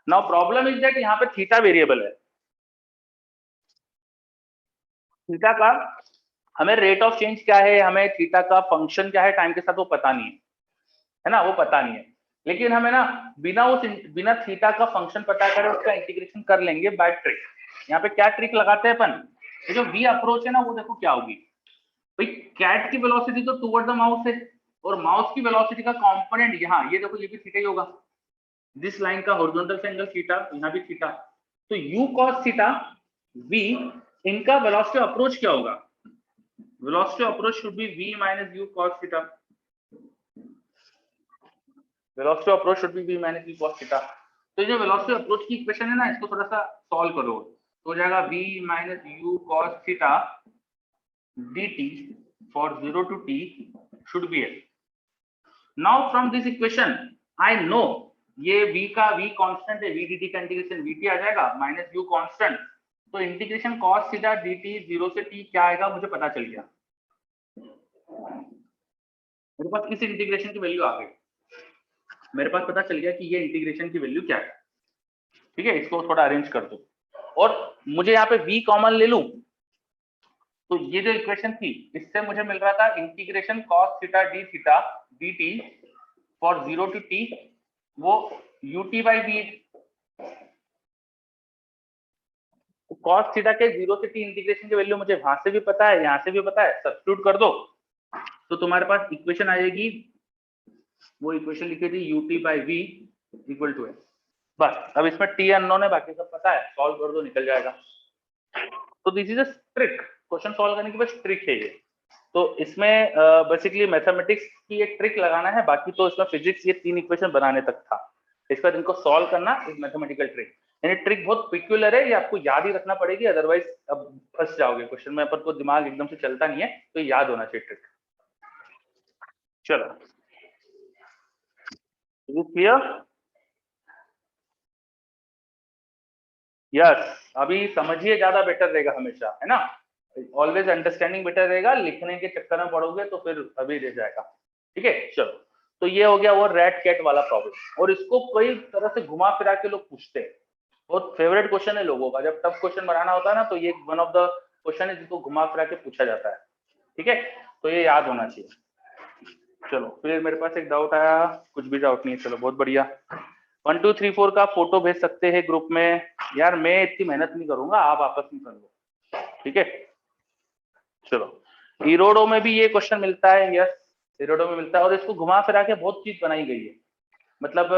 नाउ प्रॉब्लम इज दैट यहाँ पे थीटा वेरिएबल है। थीटा का हमें रेट ऑफ चेंज क्या है, हमें थीटा का फंक्शन क्या है टाइम के साथ, वो पता नहीं है ना, वो पता नहीं है। लेकिन हमें ना बिना थीटा का फंक्शन पता करे उसका इंटीग्रेशन कर लेंगे बाय ट्रिक। यहाँ पे क्या ट्रिक लगाते हैं अपन, ये जो v अप्रोच है ना वो देखो क्या होगी भाई, कैट की वेलोसिटी तो टुवर्ड द माउस है और माउस की वेलोसिटी का कंपोनेंट यहाँ, ये देखो ये भी थीटा ही होगा, दिस लाइन का हॉरिजॉन्टल से एंगल थीटा, यहाँ भी थीटा, तो u cos थीटा v, इनका वेलोसिटी अप्रोच क्या होगा, velocity approach should be v minus u cos theta, velocity approach should be v minus u cos theta. तो ये जो वेलोसिटी अप्रोच की इक्वेशन है ना, इसको थोड़ा सा सॉल्व करो तो हो जाएगा v minus u cos theta dt for 0 to t should be l। Now from this equation I know ये v का v कांस्टेंट है, v dt का इंटीग्रेशन vt आ जाएगा माइनस u कांस्टेंट, तो इंटीग्रेशन cos थीटा dt 0 से t क्या आएगा मुझे पता चल गया, मेरे पास इस इंटीग्रेशन की वैल्यू आ गई, मेरे पास पता चल गया कि ये इंटीग्रेशन की वैल्यू क्या है। ठीक है, इसको थोड़ा अरेंज कर दो और मुझे यहाँ पे v कॉमन ले लूं, तो ये जो इक्वेशन थी इससे मुझे मिल रहा था integration cos theta d theta dt for 0 to t, वो ut by v, cos theta के 0 से t इंटीग्रेशन की वैल्यू मुझे वहां से भी पता है, यहाँ से भी पता है, सब्स्टिट्यूट कर दो तो तुम्हारे पास इक्वेशन आएगी, वो इक्वेशन लिखी थी ut by v equal to है, बस अब इसमें t अननोन है, बाकी सब पता है, सॉल्व कर दो निकल जाएगा। तो this is a trick, question solve करने की बस ट्रिक है ये। तो इसमें बेसिकली मैथमेटिक्स की एक ट्रिक लगाना है, बाकी तो इसमें फिजिक्स ये तीन इक्वेशन बनाने तक था, इस पर इनको सॉल्व करना इज मैथमेटिकल ट्रिक। यानी ट्रिक बहुत पिक्यूलर है, ये आपको याद ही रखना पड़ेगी, अदरवाइज अब फंस जाओगे क्वेश्चन में, अपन को दिमाग एकदम से चलता नहीं है, तो याद होना चाहिए ट्रिक। चलो क्लियर? यस, अभी समझिए ज्यादा बेटर रहेगा हमेशा, है ना, ऑलवेज अंडरस्टैंडिंग बेटर रहेगा, लिखने के चक्कर में पढ़ोगे तो फिर अभी रह जाएगा। ठीक है, चलो तो ये हो गया वो रैट कैट वाला प्रॉब्लम, और इसको कई तरह से घुमा फिरा के लोग पूछते हैं, बहुत फेवरेट क्वेश्चन है लोगों का, जब टफ क्वेश्चन बनाना होता है ना तो ये वन ऑफ द क्वेश्चन है जिसको घुमा फिरा के पूछा जाता है। ठीक है, तो ये याद होना चाहिए। चलो फिर मेरे पास एक डाउट आया, कुछ भी डाउट नहीं है, चलो बहुत बढ़िया। 1 2 3 4 का फोटो भेज सकते हैं ग्रुप में, यार मैं इतनी मेहनत नहीं करूंगा, आप आपस में कर लो। ठीक है, चलो इरोडो में भी ये क्वेश्चन मिलता है, यस इरोडो में मिलता है, और इसको घुमा फिरा के बहुत चीज बनाई गई है, मतलब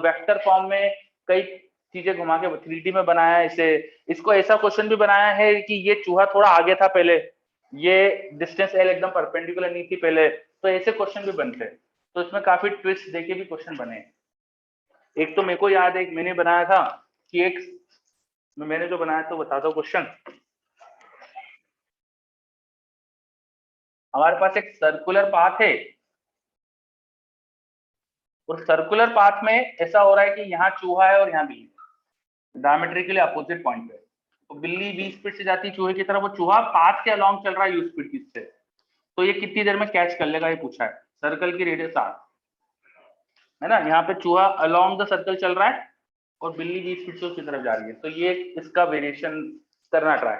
वेक्टर फॉर्म में कई चीजें घुमा के 3D में बनाया है इसे। इसको ऐसा क्वेश्चन भी बनाया है कि ये चूहा थोड़ा आगे था पहले, ये डिस्टेंस एल एकदम परपेंडिकुलर नहीं थी पहले, तो ऐसे क्वेश्चन भी बनते हैं, तो इसमें काफी ट्विस्ट देके भी क्वेश्चन बने हैं। एक तो मेरे को याद है, एक मैंने बनाया था कि एक मैंने जो बनाया था बता दो क्वेश्चन, हमारे पास एक सर्कुलर पाथ है और सर्कुलर पाथ में ऐसा हो रहा है कि यहाँ चूहा है और यहाँ बिल्ली, डायमेट्रिकली अपोजिट पॉइंट पे, तो बिल्ली v स्पीड से जाती है चूहे की तरफ, वो चूहा पाथ के अलोंग चल रहा है u स्पीड की से, तो ये कितनी देर में कैच कर लेगा ये पूछा है। सर्कल की रेडियस 8 है ना, यहाँ पे चूहा अलोंग द सर्कल चल रहा है और बिल्ली 20 फीट से उसकी तरफ जा रही है, तो ये इसका वेरिएशन करना ट्राई,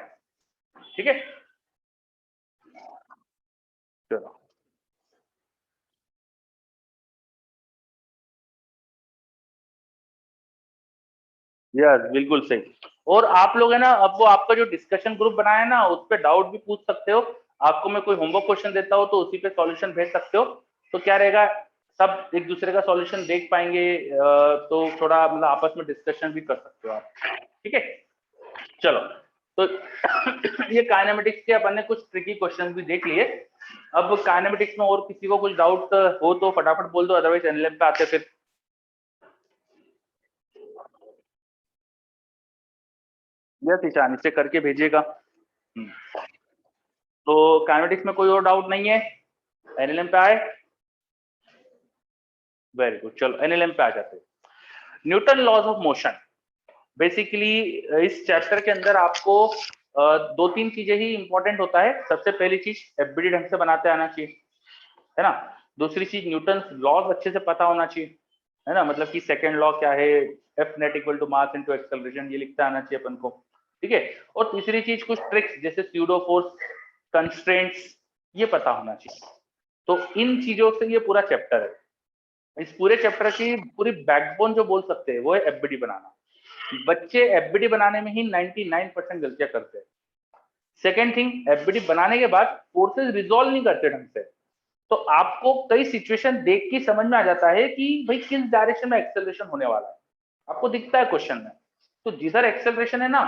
ठीक है। चलो यस बिल्कुल सही। और आप लोग है ना, अब वो आपका जो डिस्कशन ग्रुप बनाया है ना, उस पर डाउट भी पूछ सकते हो। आपको मैं कोई होमवर्क क्वेश्चन देता हूँ तो उसी पे सॉल्यूशन भेज सकते हो, तो क्या रहेगा, सब एक दूसरे का सॉल्यूशन देख पाएंगे, तो थोड़ा मतलब आपस में डिस्कशन भी कर सकते हो आप, ठीक है। चलो तो ये काइनेमेटिक्स के अपन ने कुछ ट्रिकी क्वेश्चन भी देख लिए। अब काइनेमेटिक्स में और किसी को कुछ डाउट हो तो फटाफट बोल दो, अदरवाइज एनएलएम पे आते फिर। यस ईशान, इसे करके भेजिएगा। तो काइनेमेटिक्स में कोई और डाउट नहीं है, एनएलएम पे आए। वेरी गुड, चलो एनएलएम पे आ जाते हैं। Newton laws of motion, basically इस चैप्टर के अंदर आपको दो तीन चीजें ही इंपॉर्टेंट होता है। सबसे पहली चीज एफबीडी ढंग से बनाते आना चाहिए, है ना। दूसरी चीज न्यूटन लॉज अच्छे से पता होना चाहिए, है ना, मतलब कि सेकंड लॉ क्या है, F net equal to mass into acceleration, ये लिखते आना चाहिए अपन को, ठीक है। और तीसरी चीज कुछ ट्रिक्स जैसे स्यूडो फोर्स, कंस्ट्रेंट्स, ये पता होना चाहिए। तो इन चीजों से ये पूरा चैप्टर है। इस पूरे चैप्टर की पूरी बैकबोन जो बोल सकते हैं वो है एफबीडी बनाना। बच्चे एफबीडी बनाने में ही 99% गलतियां करते हैं। सेकेंड थिंग, एफबीडी बनाने के बाद फोर्सेस रिजॉल्व नहीं करते ढंग से, तो आपको कई सिचुएशन देख के समझ में आ जाता है कि भाई किस डायरेक्शन में एक्सेलरेशन होने वाला है, आपको दिखता है क्वेश्चन में। तो जिधर एक्सेलरेशन है ना,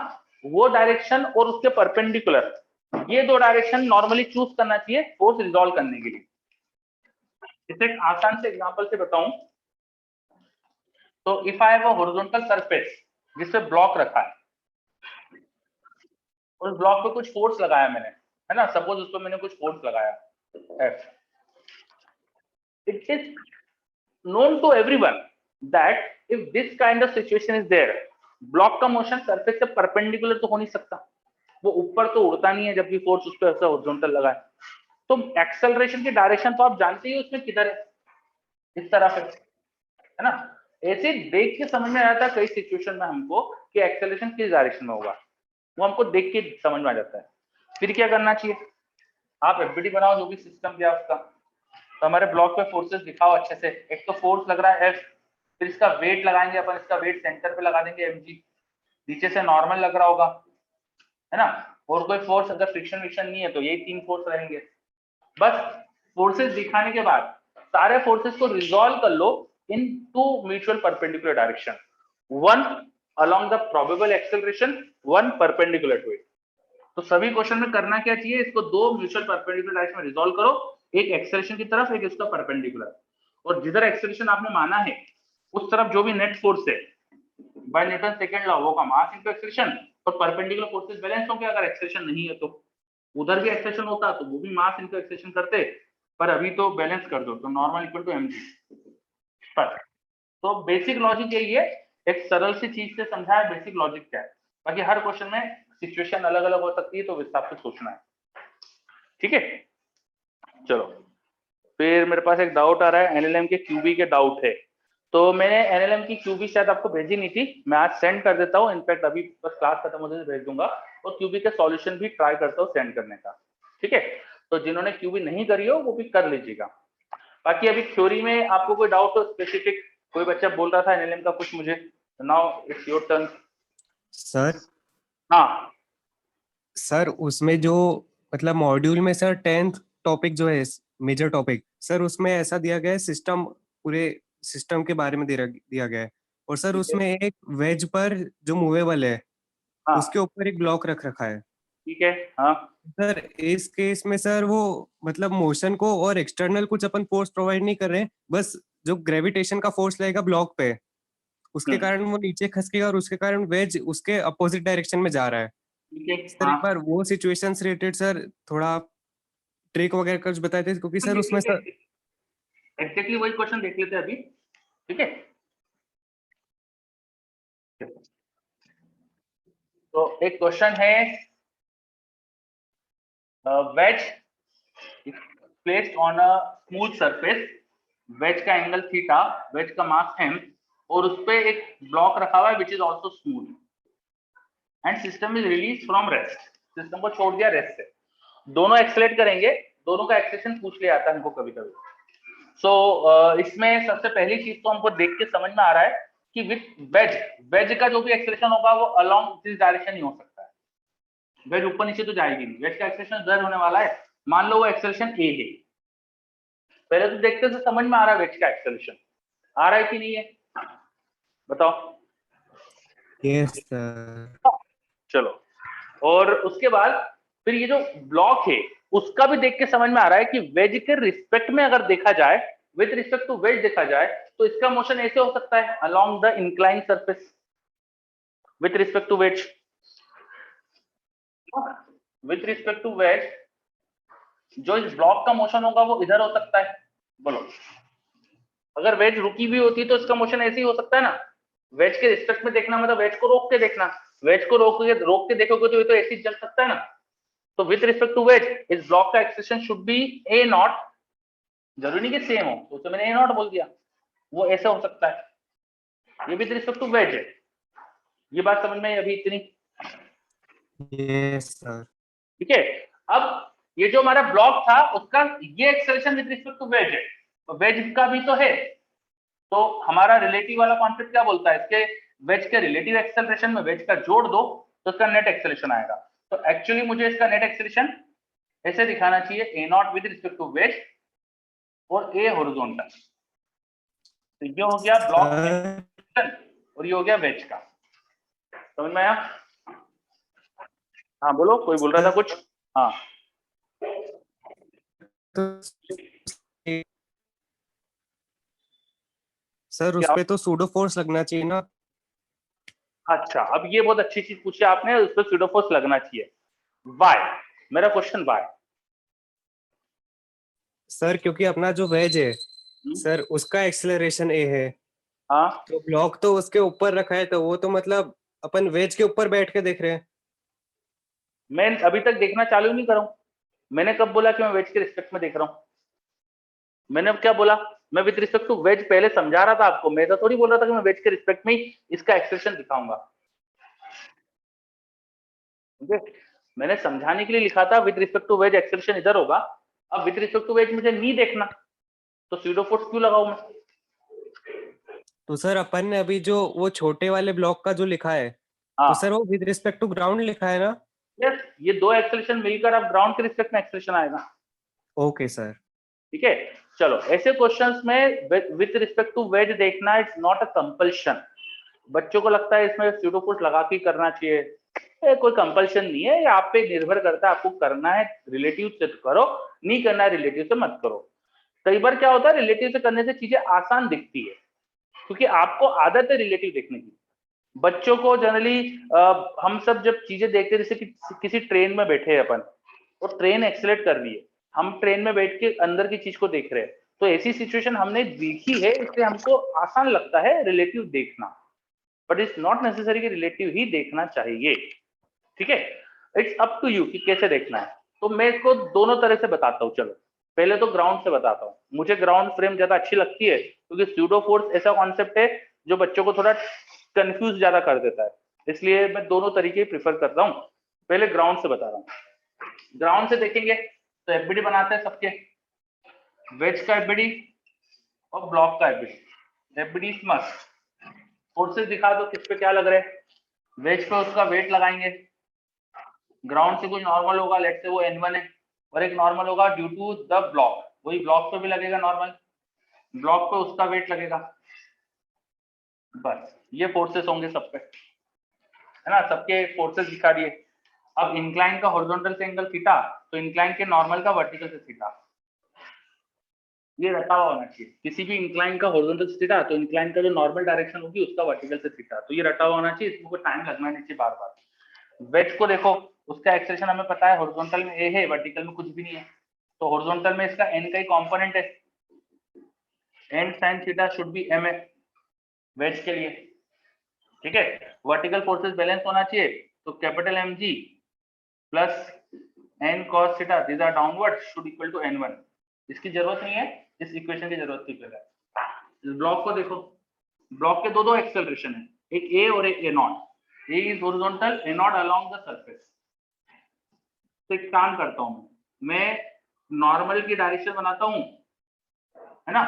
वो डायरेक्शन और उसके परपेंडिकुलर, ये दो डायरेक्शन नॉर्मली चूज करना चाहिए फोर्स रिजॉल्व करने के लिए। इसे एक आसान से एग्जांपल से बताऊं तो if I have a horizontal surface जिसपे ब्लॉक रखा है, उस ब्लॉक पे कुछ फोर्स लगाया मैंने, है ना, सपोज उस पर मैंने कुछ फोर्स लगाया F, it is known to everyone that if this kind of situation is there, block का मोशन सरफेस से परपेंडिकुलर तो हो नहीं सकता, वो ऊपर तो उड़ता नहीं है जब भी फोर्स उस पर ऐसा हॉरिजॉन्टल लगा है। तो एक्सेलरेशन की डायरेक्शन तो आप जानते ही उसमें किधर है, इस तरफ है ना। ऐसे देख के समझ में आ जाता है कई सिचुएशन में हमको कि एक्सेलरेशन किस डायरेक्शन में होगा, वो हमको देख के समझ में आ जाता है। फिर क्या करना चाहिए, आप एफबीडी बनाओ जो भी सिस्टम दिया उसका, तो हमारे ब्लॉक पे फोर्सेस दिखाओ अच्छे से। एक तो फोर्स लग रहा है एफ, फिर इसका वेट लगाएंगे अपन, इसका वेट सेंटर पे लगा देंगे mg, नीचे से नॉर्मल लग रहा होगा, है ना, और कोई फोर्स अगर फ्रिक्शन विक्शन नहीं है तो ये तीन फोर्स रहेंगे। बस फोर्सेस दिखाने के बाद सारे फोर्सेस को रिजॉल्व कर लो in two mutual perpendicular direction, one along the probable acceleration, one perpendicular to it। तो सभी क्वेश्चन में करना क्या चाहिए, इसको दो म्यूचुअल परपेंडिकुलर डायरेक्शन में रिजॉल्व करो, एक एक्सेलरेशन की तरफ, एक इसका परपेंडिकुलर, और जिधर एक्सेलरेशन आपने माना है उस तरफ जो भी नेट फोर्स है बाय न्यूटन सेकंड लॉ वो का मास इनटू एक्सेलरेशन, और परपेंडिकुलर फोर्सेस बैलेंस होंगे। अगर एक्सेलरेशन नहीं है तो उधर भी एक्सेलरेशन होता तो वो भी मास इनटू एक्सेलरेशन करते, पर अभी तो बैलेंस कर दो, तो नॉर्मल इक्वल टू mg पर। तो बेसिक लॉजिक यही है, एक सरल सी चीज से समझा है बेसिक लॉजिक क्या है। बाकी हर क्वेश्चन में सिचुएशन अलग अलग हो सकती है, तो उस हिसाब से सोचना है, ठीक है। चलो फिर मेरे पास एक डाउट आ रहा है, एनएलएम के क्यूबी के डाउट है, तो मैंने एनएलएम की क्यूबी शायद आपको भेजी नहीं थी, मैं आज सेंड कर देता हूँ। इनफैक्ट अभी बस क्लास खत्म होने से भेज दूंगा, और क्यूबी के सॉल्यूशन भी ट्राई करता हूँ सेंड करने का, ठीक है। तो जिन्होंने क्यूबी नहीं करी हो वो भी कर लीजिएगा। बाकी अभी थ्योरी में आपको कोई डाउट हो स्पेसिफिक, कोई बच्चा बोल रहा था एनएलएम का कुछ मुझे, now it's your turn. Sir हाँ सर उसमें जो मतलब मॉड्यूल में सर 10th टॉपिक जो है मेजर टॉपिक, सर उसमें ऐसा दिया गया है सिस्टम, पूरे सिस्टम के बारे में दिया गया है। और सर ठीक है। उसमें एक वेज पर जो मूवेबल है हाँ उसके ऊपर एक ब्लॉक रख रखा है। ठीक है। हाँ सर इस केस में सर वो मतलब मोशन को और एक्सटर्नल कुछ अपन फोर्स प्रोवाइड नहीं कर रहे हैं, बस जो ग्रेविटेशन का फोर्स लगेगा ब्लॉक पे उसके कारण वो नीचे खसकेगा, और उसके कारण वेज उसके अपोजिट डायरेक्शन में जा रहा है। ठीक है। सर हाँ एक बार वो सिचुएशंस रिलेटेड सर थोड़ा ट्रिक वगैरह कुछ बताए थे, क्योंकि सर उसमें सर एग्जैक्टली वही क्वेश्चन देख लेते हैं अभी, ठीक है। तो एक क्वेश्चन है, wedge is placed on a smooth surface, wedge का एंगल थीटा, wedge का मास m, और उस पे एक ब्लॉक रखा हुआ है which is also smooth and system is release from rest, system को छोड़ दिया रेस्ट से, दोनों एक्सेलेरेट करेंगे, दोनों का एक्सेलेरेशन पूछ लिया जाता है हमको कभी कभी। सो इसमें सबसे पहली चीज तो हमको देख के समझ में आ रहा है कि विथ वेज का जो भी एक्सेलेरेशन होगा वो अलोंग दिस डायरेक्शन ही हो सकता है, वेज ऊपर नीचे तो जाएगी नहीं, वेज का एक्सेलेरेशन इधर होने वाला है, मान लो वो एक्सेलेरेशन ए है, पहले तो देखते से समझ में आ रहा है वेज का एक्सेलेरेशन आ रहा है कि नहीं है, बताओ। Yes sir. चलो, और उसके बाद फिर ये जो ब्लॉक है उसका भी देख के समझ में आ रहा है कि वेज के रिस्पेक्ट में अगर देखा जाए, विद रिस्पेक्ट टू वेज देखा जाए, तो इसका मोशन ऐसे हो सकता है along the incline surface with respect to wedge, with respect to wedge जो इस ब्लॉक का मोशन होगा वो इधर हो सकता है। बोलो, अगर वेज रुकी हुई होती तो इसका मोशन ऐसे ही हो सकता है ना, वेज के रिस्पेक्ट में देखना मतलब वेज को रोक के देखना, वेज को रोक के देखोगे तो ये तो ऐसे ही चल सकता है ना। तो विथ रिस्पेक्ट टू वेज इस ब्लॉक का extension should be A not, जरूरी नहीं कि सेम हो, तो मैंने ए नॉट बोल दिया, वो ऐसे हो सकता है, ये विथ रिस्पेक्ट टू वेज है। ये बात समझ में अभी इतनी? Yes sir. ठीक है, अब ये जो हमारा ब्लॉक था उसका ये acceleration with respect to wedge है, तो वेज का भी तो है, तो हमारा रिलेटिव वाला कॉन्सेप्ट क्या बोलता है, इसके वेज के रिलेटिव एक्सेलरेशन में वेज का जोड़ दो तो इसका नेट एक्सेलरेशन आएगा। तो एक्चुअली मुझे इसका नेट एक्सेलरेशन ऐसे दिखाना चाहिए, A nought with respect to wedge और ए हॉरिजॉन्टल, तो ये हो गया ब्लॉक और ये हो गया वेज का, समझ में आया? हाँ बोलो, कोई बोल रहा था कुछ? हाँ तो सर उस पे तो सूडो फोर्स लगना चाहिए ना। अच्छा, अब ये बहुत अच्छी चीज पूछी आपने, उस पर सूडो फोर्स लगना चाहिए, वाई? मेरा क्वेश्चन वाई? सर क्योंकि अपना जो वेज है सर उसका एक्सेलरेशन ए है, हाँ, तो ब्लॉक तो उसके ऊपर रखा है, तो वो तो मतलब अपन वेज के ऊपर बैठ के देख रहे हैं। मैं अभी तक देखना चालू नहीं कर रहा हूं, मैंने कब बोला कि मैं वेज के रिस्पेक्ट में देख रहा हूं? मैंने अब क्या बोला, मैं विद रिस्पेक्ट टू वेज पहले समझा रहा था आपको, मैं तो थोड़ी बोल रहा था कि मैं वेज के रिस्पेक्ट में ही इसका एक्सप्रेशन दिखाऊंगा। मैंने समझाने के लिए लिखा था with respect to wedge expression इधर होगा, अब विद रिस्पेक्ट टू वेज मुझे नहीं देखना, तो स्यूडो फोर्स क्यों लगाऊं मैं? तो सर अपन ने अभी जो वो छोटे वाले ब्लॉक का जो लिखा है, हाँ, तो सर वो विद रिस्पेक्ट टू ग्राउंड लिखा है ना। यस, ये दो एक्सप्रेशन मिलकर अब ग्राउंड के रिस्पेक्ट में एक्सप्रेशन आएगा। Okay sir. ठीक है, चलो, ऐसे क्वेश्चंस में विद रिस्पेक्ट टू वेज देखना इट्स नॉट अ कंपल्शन। बच्चों को लगता है इसमें स्यूडो फोर्स लगा के करना चाहिए, कोई कंपल्शन नहीं है, ये आप पे निर्भर करता है, आपको करना है रिलेटिव से तो करो, नहीं करना है रिलेटिव से मत करो। कई बार क्या होता है रिलेटिव से करने से चीजें आसान दिखती है, क्योंकि आपको आदत है रिलेटिव देखने की। बच्चों को जनरली हम सब जब चीजें देखते हैं, जैसे कि किसी ट्रेन में बैठे हैं अपन और ट्रेन एक्सीलरेट कर रही है, हम ट्रेन में बैठ के अंदर की चीज को देख रहे हैं, तो ऐसी सिचुएशन हमने देखी है, इसलिए हमको आसान लगता है रिलेटिव देखना, बट इट्स नॉट नेसेसरी कि रिलेटिव ही देखना चाहिए। ठीक है, इट्स अप टू यू कि कैसे देखना है। तो मैं इसको दोनों तरह से बताता हूँ। चलो, पहले तो ग्राउंड से बताता हूँ। मुझे ग्राउंड फ्रेम ज्यादा अच्छी लगती है, क्योंकि स्यूडो फोर्स ऐसा कॉन्सेप्ट है जो बच्चों को थोड़ा कंफ्यूज ज्यादा कर देता है, इसलिए मैं दोनों तरीके प्रिफर करता हूँ। पहले ग्राउंड से बता रहा हूँ। ग्राउंड से देखेंगे तो एफबीडी बनाते हैं सबके, वेज का एफबीडी और ब्लॉक का एफबीडी। एफबीडी मस्ट, फोर्सेस दिखा दो किस पे क्या लग रहा है। वेज पे उसका वेट लगाएंगे, ग्राउंड से कुछ नॉर्मल होगा, लेट से वो N1 है, और एक नॉर्मल होगा ड्यू टू द ब्लॉक, वही ब्लॉक पे भी लगेगा नॉर्मल, ब्लॉक पे उसका वेट लगेगा। बस ये फोर्सेस होंगे सब पे, है ना, सबके फोर्सेस दिखा दिए। अब इंक्लाइन का हॉरिजॉन्टल से एंगल थीटा, तो इंक्लाइन के नॉर्मल का वर्टिकल से थीटा, ये रटा हुआ होना चाहिए। किसी भी इंक्लाइन का हॉरिजॉन्टल से थीटा, तो इंक्लाइन का जो नॉर्मल डायरेक्शन होगी उसका वर्टिकल से थीटा, तो ये रटा हुआ होना चाहिए, इसमें कोई टाइम लगना नहीं चाहिए बार बार। वेज को देखो, उसका एक्सप्रेशन हमें पता है, हॉरिजॉन्टल में ए है, वर्टिकल में कुछ भी नहीं है, तो हॉरिजॉन्टल में इसका n का ही कंपोनेंट है, n sin theta should be ma wedge के लिए। ठीक है, वर्टिकल फोर्सेस बैलेंस होना चाहिए, तो कैपिटल mg प्लस n cos theta these are downward should equal to n1। इसकी जरूरत नहीं है, इस इक्वेशन की जरूरत थी पहले। इस ब्लॉक को देखो, ब्लॉक के दो दो एक्सेलरेशन है, एक ए और एक A nought. A is horizontal, A nought along the surface. तो एक काम करता हूं, मैं नॉर्मल की डायरेक्शन बनाता हूं, है ना।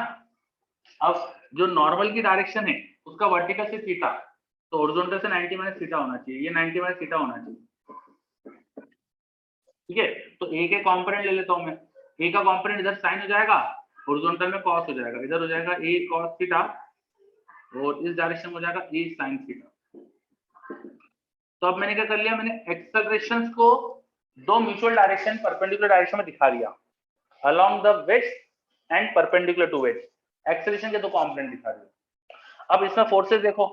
अब जो नॉर्मल की डायरेक्शन है उसका वर्टिकल से थीटा, तो हॉरिजॉन्टल से 90 माइनस थीटा होना चाहिए, ये 90 माइनस थीटा होना चाहिए। ठीक है, तो ए के कंपोनेंट ले लेता हूं मैं। ए का कंपोनेंट इधर साइन हो जाएगा, हॉरिजॉन्टल में कॉस हो जाएगा, इधर हो जाएगा ए कॉस थीटा, और इस डायरेक्शन में हो जाएगा ए साइन थीटा। तो अब मैंने क्या कर लिया, मैंने एक्सेलरेशंस को दो म्यूचुअल डायरेक्शन परपेंडिकुलर डायरेक्शन में दिखा दिया, along the wedge and perpendicular to wedge. Acceleration के दो कंपोनेंट दिखा दिए। अब इसमें फोर्सेस देखो,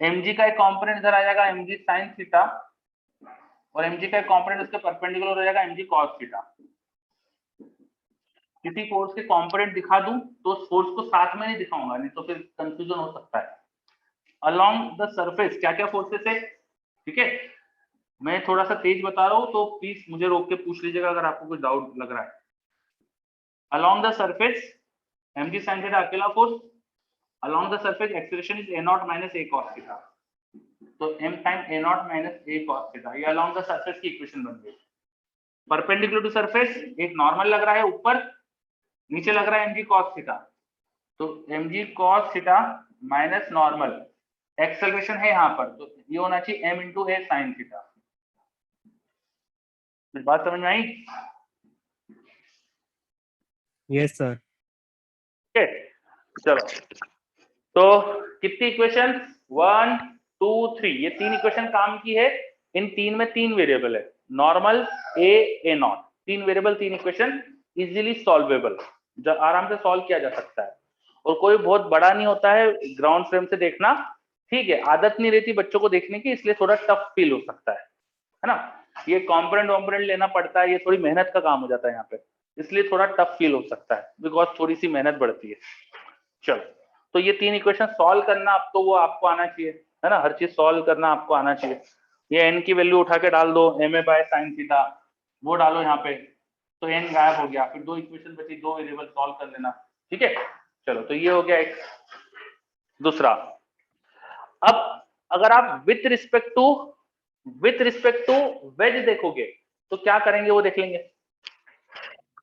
mg का एक कंपोनेंट इधर आ जाएगा mg sin थीटा, और mg का एक कंपोनेंट उसके परपेंडिकुलर हो जाएगा mg cos थीटा। किसी फोर्स के कंपोनेंट दिखा दूं तो उस फोर्स को साथ में नहीं दिखाऊंगा, नहीं तो फिर कंफ्यूजन हो सकता है। अलोंग द सरफेस क्या क्या फोर्सेस है, ठीक है। मैं थोड़ा सा तेज बता रहा हूं तो प्लीज मुझे रोक के पूछ लीजिएगा अगर आपको कुछ डाउट लग रहा है। Along the surface mg sin theta अकेला force, along the surface acceleration is a naught minus a cos theta, तो m time a naught minus a cos theta, ये along the surface की इक्वेशन बन गई। Perpendicular to surface एक normal लग रहा है ऊपर, नीचे लग रहा है mg cos theta, तो mg cos theta minus normal, acceleration है यहाँ पर, तो ये होना चाहिए m into a sin theta। कुछ बात समझ में आई? Yes sir. ठीक है, चलो तो कितनी इक्वेशन, 1 2 3, ये तीन इक्वेशन काम की है। इन तीन में तीन वेरिएबल है, नॉर्मल ए ए नॉट, तीन वेरिएबल तीन इक्वेशन, इजीली सॉल्वेबल, आराम से सॉल्व किया जा सकता है। और कोई बहुत बड़ा नहीं होता है, ग्राउंड फ्रेम से देखना, ठीक है। आदत नहीं रहती बच्चों को देखने की, इसलिए थोड़ा टफ फील हो सकता है ना। ये कंपोनेंट वॉम्पोनेंट लेना पड़ता है, ये थोड़ी मेहनत का काम हो जाता है यहाँ पे, इसलिए थोड़ा टफ फील हो सकता है, बिकॉज थोड़ी सी मेहनत बढ़ती है। चलो, तो ये तीन इक्वेशन सॉल्व करना अब तो वो आपको आना चाहिए, है ना। हर चीज सॉल्व करना आपको आना चाहिए। ये n की वैल्यू उठा के डाल दो, ma बाय साइन थीटा, वो डालो यहाँ पे, तो n गायब हो गया, फिर दो इक्वेशन बची, दो वेरिएबल सॉल्व कर लेना, ठीक है। चलो, तो ये हो गया एक। दूसरा, अब अगर आप विथ रिस्पेक्ट टू वेज देखोगे तो क्या करेंगे वो देख लेंगे।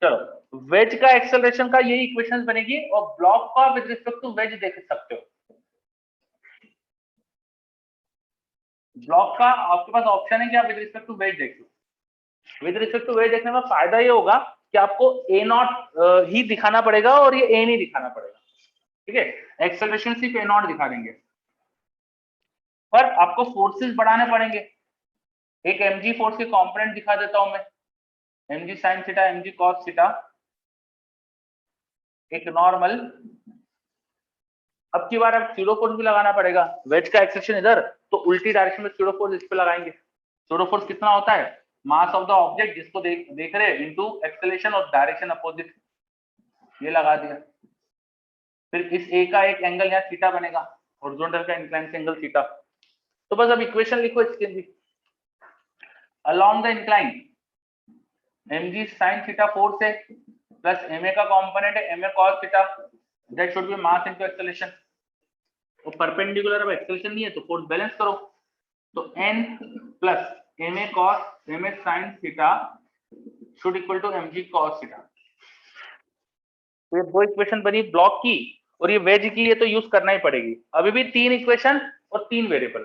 चलो, वेज का एक्सेलरेशन का यही इक्वेशन बनेगी, और ब्लॉक का विद रिस्पेक्ट टू वेज देख सकते हो। ब्लॉक का आपके पास ऑप्शन है कि आप विद रिस्पेक्ट टू वेज देख लो। विद रिस्पेक्ट टू वेज देखने में फायदा ये होगा कि आपको ए नॉट ही दिखाना पड़ेगा और ये ए नहीं दिखाना पड़ेगा, ठीक है। एक्सेलरेशन सिर्फ ए नॉट दिखा देंगे, पर आपको फोर्सेस बढ़ाने पड़ेंगे। एक mg फोर्स के कंपोनेंट दिखा देता हूं मैं, mg sin theta, mg cos theta, एक नॉर्मल। अब की बार अब स्यूडो फोर्स भी लगाना पड़ेगा, वेज का एक्सेशन इधर, तो उल्टी डायरेक्शन में स्यूडो फोर्स इस पे लगाएंगे। स्यूडो फोर्स कितना होता है, मास ऑफ द ऑब्जेक्ट जिसको देख रहे हैं इनटू एक्सेलरेशन और डायरेक्शन अपोजिट, ये लगा दिया। फिर इस ए का एक एंगल यहाँ थीटा बनेगा, हॉरिजॉन्टल का इंक्लाइन से एंगल थीटा। तो बस अब इक्वेशन लिखो इसके भी, along the incline mg sin theta force है, प्लस ma का कंपोनेंट है ma cos theta, that should be mass into acceleration. तो परपेंडिकुलर, अब एक्सेलरेशन नहीं है तो फोर्स बैलेंस करो, तो n plus ma cos ma sin theta should equal to mg cos theta. तो ये दो इक्वेशन बनी ब्लॉक की, और ये वेज की, ये तो यूज करना ही पड़ेगी। अभी भी तीन इक्वेशन और तीन वेरिएबल,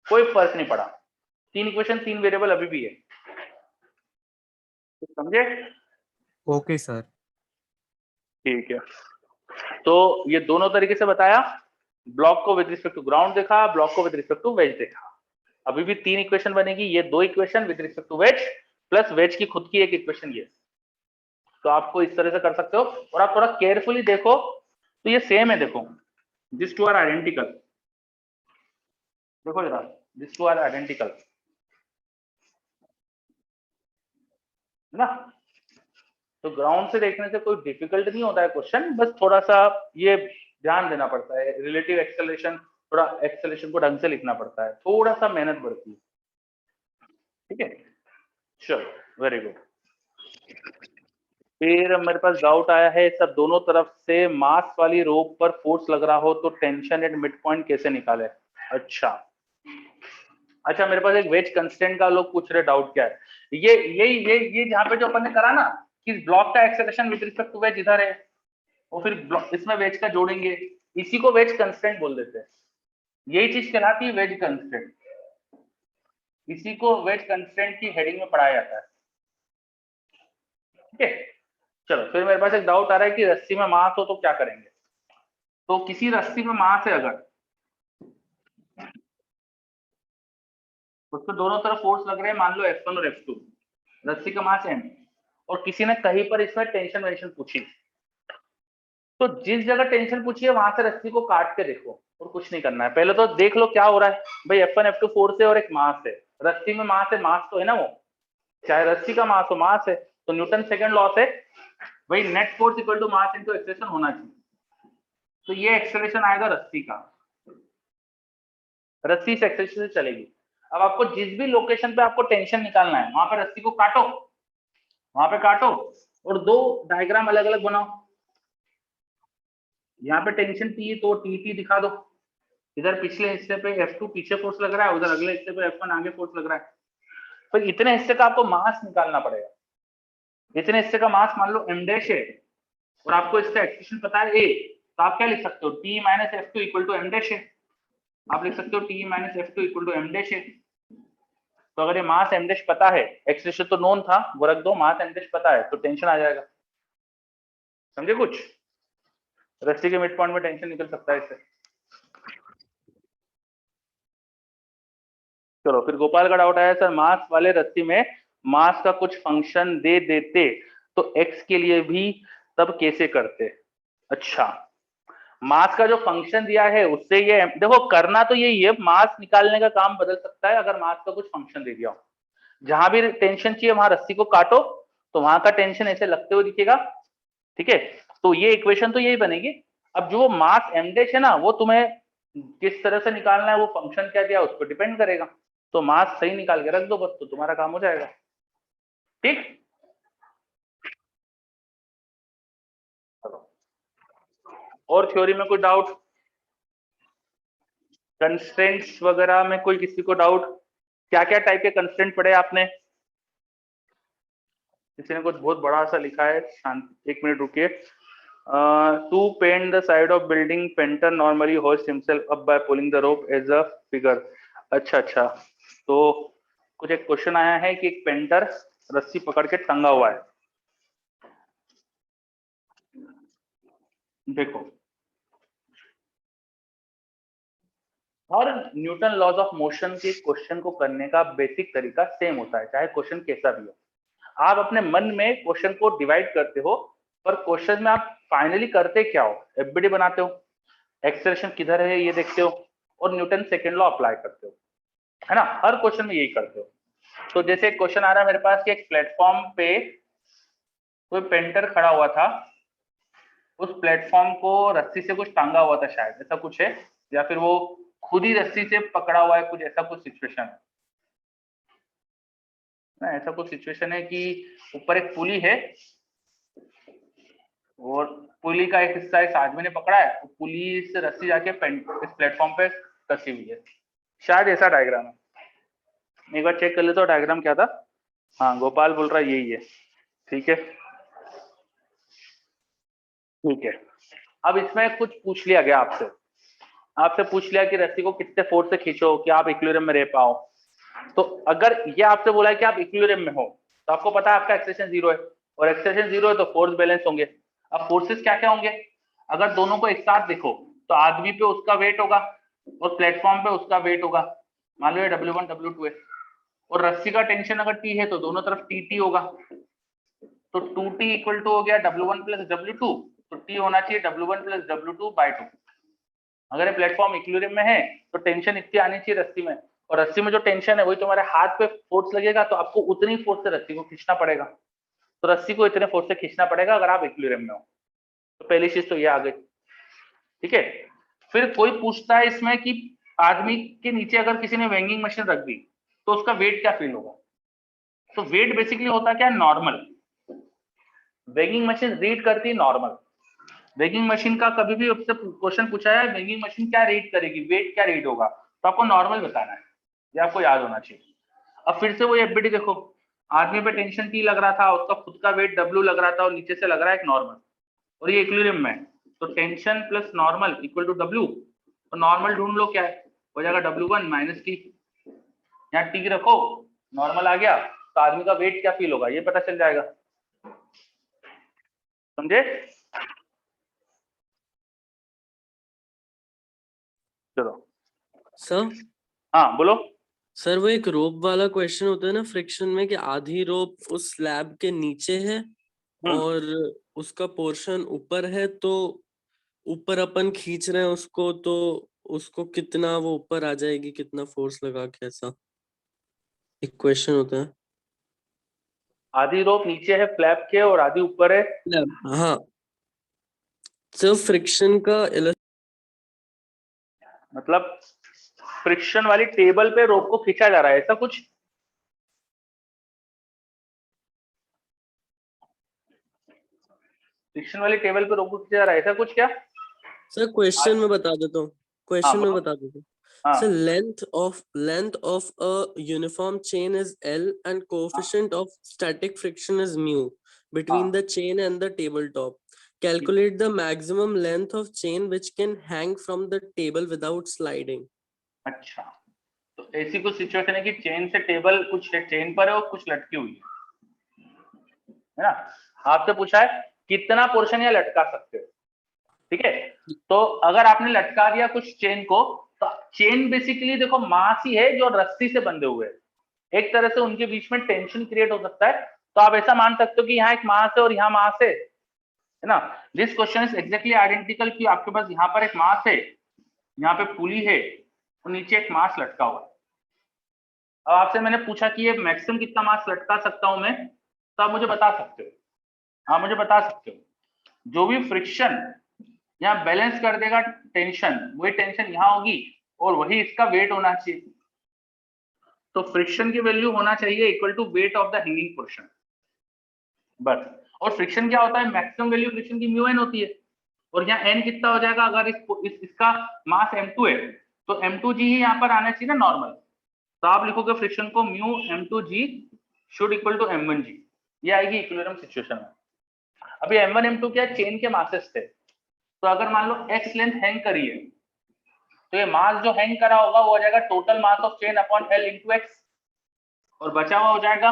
कोई फर्क नहीं पड़ा, तीन इक्वेशन तीन वेरिएबल अभी भी है, समझे? Okay sir. ठीक है, तो ये दोनों तरीके से बताया, ब्लॉक को विद रिस्पेक्ट टू ग्राउंड देखा, ब्लॉक को विद रिस्पेक्ट टू वेज देखा। अभी भी तीन इक्वेशन बनेगी, ये दो equation with respect to wedge, plus wedge की खुद की एक इक्वेशन ये। तो आपको इस तरह से कर सकते हो, और आप थोड़ा केयरफुली देखो तो ये सेम है, देखो दिस टू आर आइडेंटिकल, देखो जरा, दिस टू आर आइडेंटिकल ना। तो ग्राउंड से देखने से कोई डिफिकल्ट नहीं होता है क्वेश्चन, बस थोड़ा सा ये ध्यान देना पड़ता है, रिलेटिव एक्सेलरेशन, थोड़ा एक्सेलरेशन को ढंग से लिखना पड़ता है, थोड़ा सा मेहनत बढ़ती है, ठीक है। चलो, वेरी गुड। फिर मेरे पास डाउट आया है सर, दोनों तरफ से मास वाली रोप पर फोर्स लग रहा हो तो टेंशन एट मिड पॉइंट कैसे निकाले? अच्छा मेरे पास एक वेज कंस्टेंट का लोग पूछ रहे, डाउट क्या है? ये जहाँ पे जो अपन ने करा ना कि ब्लॉक का acceleration with respect to wedge इधर है, और फिर इसमें वेज का जोड़ेंगे, इसी को वेज कंस्टेंट बोल देते हैं। यही चीज कहलाती है वेज कंस्टेंट, इसी को वेज कंस्टेंट की हेडिंग में पढ़ाया जाता है। ठीक है, चलो फिर मेरे पास एक डाउट आ रहा है कि रस्सी में मास हो तो क्या करेंगे? तो किसी रस्सी में मास है अगर, उसको दोनों तरफ फोर्स लग रहे हैं, मान लो F1 और F2, रस्सी का मास m, और किसी ने कहीं पर इसमें टेंशन वेंशन पूछी, तो जिस जगह टेंशन पूछी है वहां से रस्सी को काट के देखो और कुछ नहीं करना है। पहले तो देख लो क्या हो रहा है भाई, F1 F2 फोर्स है और एक मास है, रस्सी में मास है, मास तो है ना वो, चाहे रस्सी का मास हो मास है, तो न्यूटन सेकंड लॉ से भाई net force equal to mass into acceleration होना चाहिए। तो ये एक्सेलरेशन आएगा रस्सी का, रस्सी से एक्सेलरेशन से चलेगी। अब आपको जिस भी लोकेशन पे आपको टेंशन निकालना है वहां पे रस्सी को काटो, वहां पे काटो और दो डायग्राम अलग अलग बनाओ। यहाँ पे टेंशन टी तो टी दिखा दो, इधर पिछले हिस्से पे F2 पीछे फोर्स लग रहा है, उधर अगले हिस्से पे F1 आगे फोर्स लग रहा है। फिर इतने हिस्से का आपको मास निकालना पड़ेगा, इतने हिस्से का मास मान लो m डैश है और आपको इसका एक्सप्रेशन पता है a, तो आप क्या लिख सकते हो, T minus F2 equal to m dash है, आप लिख सकते हो T minus F2 equal to m dash है। तो अगर ये मास m डैश पता है, एक्सप्रेशन तो नोन था वो रख दो, मास m डैश पता है तो टेंशन आ जाएगा। समझे कुछ? रस्सी के मिड पॉइंट में टेंशन निकल सकता है इससे। चलो फिर गोपाल का डाउट आया, सर मास वाले रस्सी में मास का कुछ फंक्शन दे देते तो x के लिए भी तब कैसे करते? अच्छा, मास का जो फंक्शन दिया है उससे ये देखो करना तो यही है, मास निकालने का काम बदल सकता है अगर मास का कुछ फंक्शन दे दिया हो। जहां भी टेंशन चाहिए वहां रस्सी को काटो तो वहां का टेंशन ऐसे लगते हुए दिखेगा। ठीक है, तो ये इक्वेशन तो यही बनेगी। अब जो मास m डैश है ना, वो तुम्हें किस तरह से निकालना है, वो फंक्शन क्या दिया उस पर डिपेंड करेगा। तो मास सही निकाल के रख दो बस, तो तुम्हारा काम हो जाएगा। ठीक, और थ्योरी में कोई डाउट, कंस्ट्रेंट्स वगैरह में कोई किसी को डाउट? क्या क्या टाइप के कंस्ट्रेंट पढ़े आपने? किसी ने कुछ बहुत बड़ा सा लिखा है, शांत एक मिनट रुकिए। To paint the side of building, painter normally hoist himself up by pulling the rope as a figure. अच्छा, तो कुछ एक क्वेश्चन आया है कि एक पेंटर रस्सी पकड़ के टंगा हुआ है। देखो, और न्यूटन लॉज ऑफ मोशन के क्वेश्चन को करने का बेसिक तरीका सेम होता है, चाहे क्वेश्चन कैसा भी हो। आप अपने मन में क्वेश्चन को डिवाइड करते हो, पर क्वेश्चन में आप फाइनली करते क्या हो, एफबीडी बनाते हो, एक्सेलरेशन किधर है ये देखते हो, और न्यूटन सेकंड लॉ अप्लाई करते हो, है ना? हर क्वेश्चन में यही करते हो। तो जैसे एक क्वेश्चन आ रहा है मेरे पास कि एक प्लेटफॉर्म पे कोई पेंटर खड़ा हुआ था, उस प्लेटफॉर्म को रस्सी से कुछ टांगा हुआ था शायद, ऐसा कुछ है, या फिर वो खुद ही रस्सी से पकड़ा हुआ है, कुछ ऐसा कुछ सिचुएशन है ना, ऐसा कुछ सिचुएशन है कि ऊपर एक पुली है और पुली का एक हिस्सा इस आदमी ने पकड़ा है, तो पुली से रस्सी जाके इस प्लेटफॉर्म पे कसी हुई है, शायद ऐसा डायग्राम है। एक बार चेक कर लेते हो डायग्राम क्या था। हाँ, गोपाल बोल रहा है यही है। ठीक है, ठीक है। अब इसमें कुछ पूछ लिया गया आपसे पूछ लिया कि रस्सी को कितने फोर्स से खींचो कि आप इक्विलिब्रियम में रह पाओ। तो अगर ये आपसे बोला है कि आप इक्विलिब्रियम में हो, तो आपको पता है आपका एक्सेलरेशन 0 है, और एक्सेलरेशन 0 है तो फोर्स बैलेंस होंगे। अब फोर्सेस क्या क्या होंगे, अगर दोनों को एक साथ देखो तो आदमी पे उसका वेट होगा और प्लेटफॉर्म पे उसका वेट होगा, मान लो ये W1 W2 है, और रस्सी का टेंशन अगर T है तो दोनों तरफ TT होगा, तो 2T इक्वल टू हो गया W1 प्लस W2, तो T होना चाहिए W1 प्लस W2/2। अगर ये प्लेटफॉर्म इक्विलिब्रियम में है तो टेंशन इतनी आनी चाहिए रस्सी में, और रस्सी में जो टेंशन है वही तुम्हारे हाथ पे फोर्स लगेगा, तो आपको उतनी फोर्स से रस्सी को खींचना पड़ेगा। तो रस्सी को इतने फोर्स से खींचना पड़ेगा अगर आप इक्विलिब्रियम में हो। तो पहली चीज तो ये आ गई। ठीक है, फिर कोई पूछता है इसमें कि आदमी के नीचे अगर किसी ने वेंगिंग मशीन रख दी तो उसका वेट क्या फील होगा। तो वेट बेसिकली होता क्या है, नॉर्मल वेगिंग मशीन रीड करती है नॉर्मल। वेगिंग मशीन का कभी भी आपसे क्वेश्चन पूछा है वेगिंग मशीन क्या रीड करेगी, वेट क्या रीड होगा, तो आपको नॉर्मल बताना है, ये आपको याद होना चाहिए। अब फिर से वो एफबीडी देखो, आदमी पे टेंशन टी लग रहा था, उसका खुद का वेट डब्ल्यू लग रहा था और नीचे से लग रहा है एक नॉर्मल, और ये इक्विलिब्रियम में, तो tension plus normal equal to W, तो नॉर्मल ढूंढ लो क्या है, हो जाएगा W1 माइनस टी, यहाँ टी रखो, नॉर्मल आ गया, तो आदमी का वेट क्या फील होगा ये पता चल जाएगा, समझे? चलो सर हाँ बोलो। सर वो एक रोप वाला क्वेश्चन होता है ना फ्रिक्शन में, कि आधी रोप उस स्लैब के नीचे है और उसका पोर्शन ऊपर है, तो ऊपर अपन खींच रहे हैं उसको, तो उसको कितना वो ऊपर आ जाएगी, कितना फोर्स लगा के, ऐसा एक क्वेश्चन होता है। आधी रोप नीचे है फ्लैप के और आधी ऊपर है, हाँ सर फ्रिक्शन का मतलब फ्रिक्शन वाली टेबल पे रोप को खींचा जा रहा है, ऐसा कुछ? फ्रिक्शन वाली टेबल पे रोप को खींचा जा रहा है, ऐसा कुछ क्या? सर क्वेश्चन में बता देता हूँ, क्वेश्चन में बोलो। बता देता हूँ। हाँ So length of a uniform chain is L and coefficient of static friction is mu between हाँ। the chain and the tabletop. Calculate the maximum length of chain which can hang from the table without sliding. अच्छा, तो ऐसी कुछ situation है कि chain से table कुछ chain पर है और कुछ लटकी हुई है ना, आपसे पूछा है कितना पोर्शन या लटका सकते हो, ठीक है? तो अगर आपने लटका दिया कुछ चेन को, तो चेन बेसिकली देखो मास ही है जो रस्सी से बंधे हुए हैं, एक तरह से उनके बीच में टेंशन क्रिएट हो सकता है, तो आप ऐसा मान सकते हो कि यहाँ एक मास है और यहाँ मास है ना। This question is exactly identical कि आपके पास यहाँ पर एक मास है, यहाँ पे पुली है और नीचे एक मास लटका हुआ है। अब आपसे मैंने पूछा कि ये मैक्सिमम कितना मास लटका सकता हूं मैं, तो आप मुझे बता सकते हो, हाँ मुझे बता सकते हो। जो भी फ्रिक्शन यहाँ बैलेंस कर देगा टेंशन, वही टेंशन यहाँ होगी और वही इसका वेट होना चाहिए, तो फ्रिक्शन की वैल्यू होना चाहिए equal to weight of the hanging portion, बस। और फ्रिक्शन क्या होता है, मैक्सिमम वैल्यू फ्रिक्शन की म्यू एन होती है, और यहाँ एन कितना हो जाएगा, अगर इसका मास m2 है तो m2g ही यहाँ पर आना चाहिए ना नॉर्मल, तो आप लिखोगे फ्रिक्शन को mu m2g should equal to m1g, ये आएगी इक्विलिब्रियम सिचुएशन में। अभी m1 m2 क्या चेन के मासेस थे, तो अगर मान लो x लेंथ हैंग करी है, तो ये मास जो हैंग करा होगा वो हो जाएगा total mass of chain upon l into x, और बचा हुआ हो जाएगा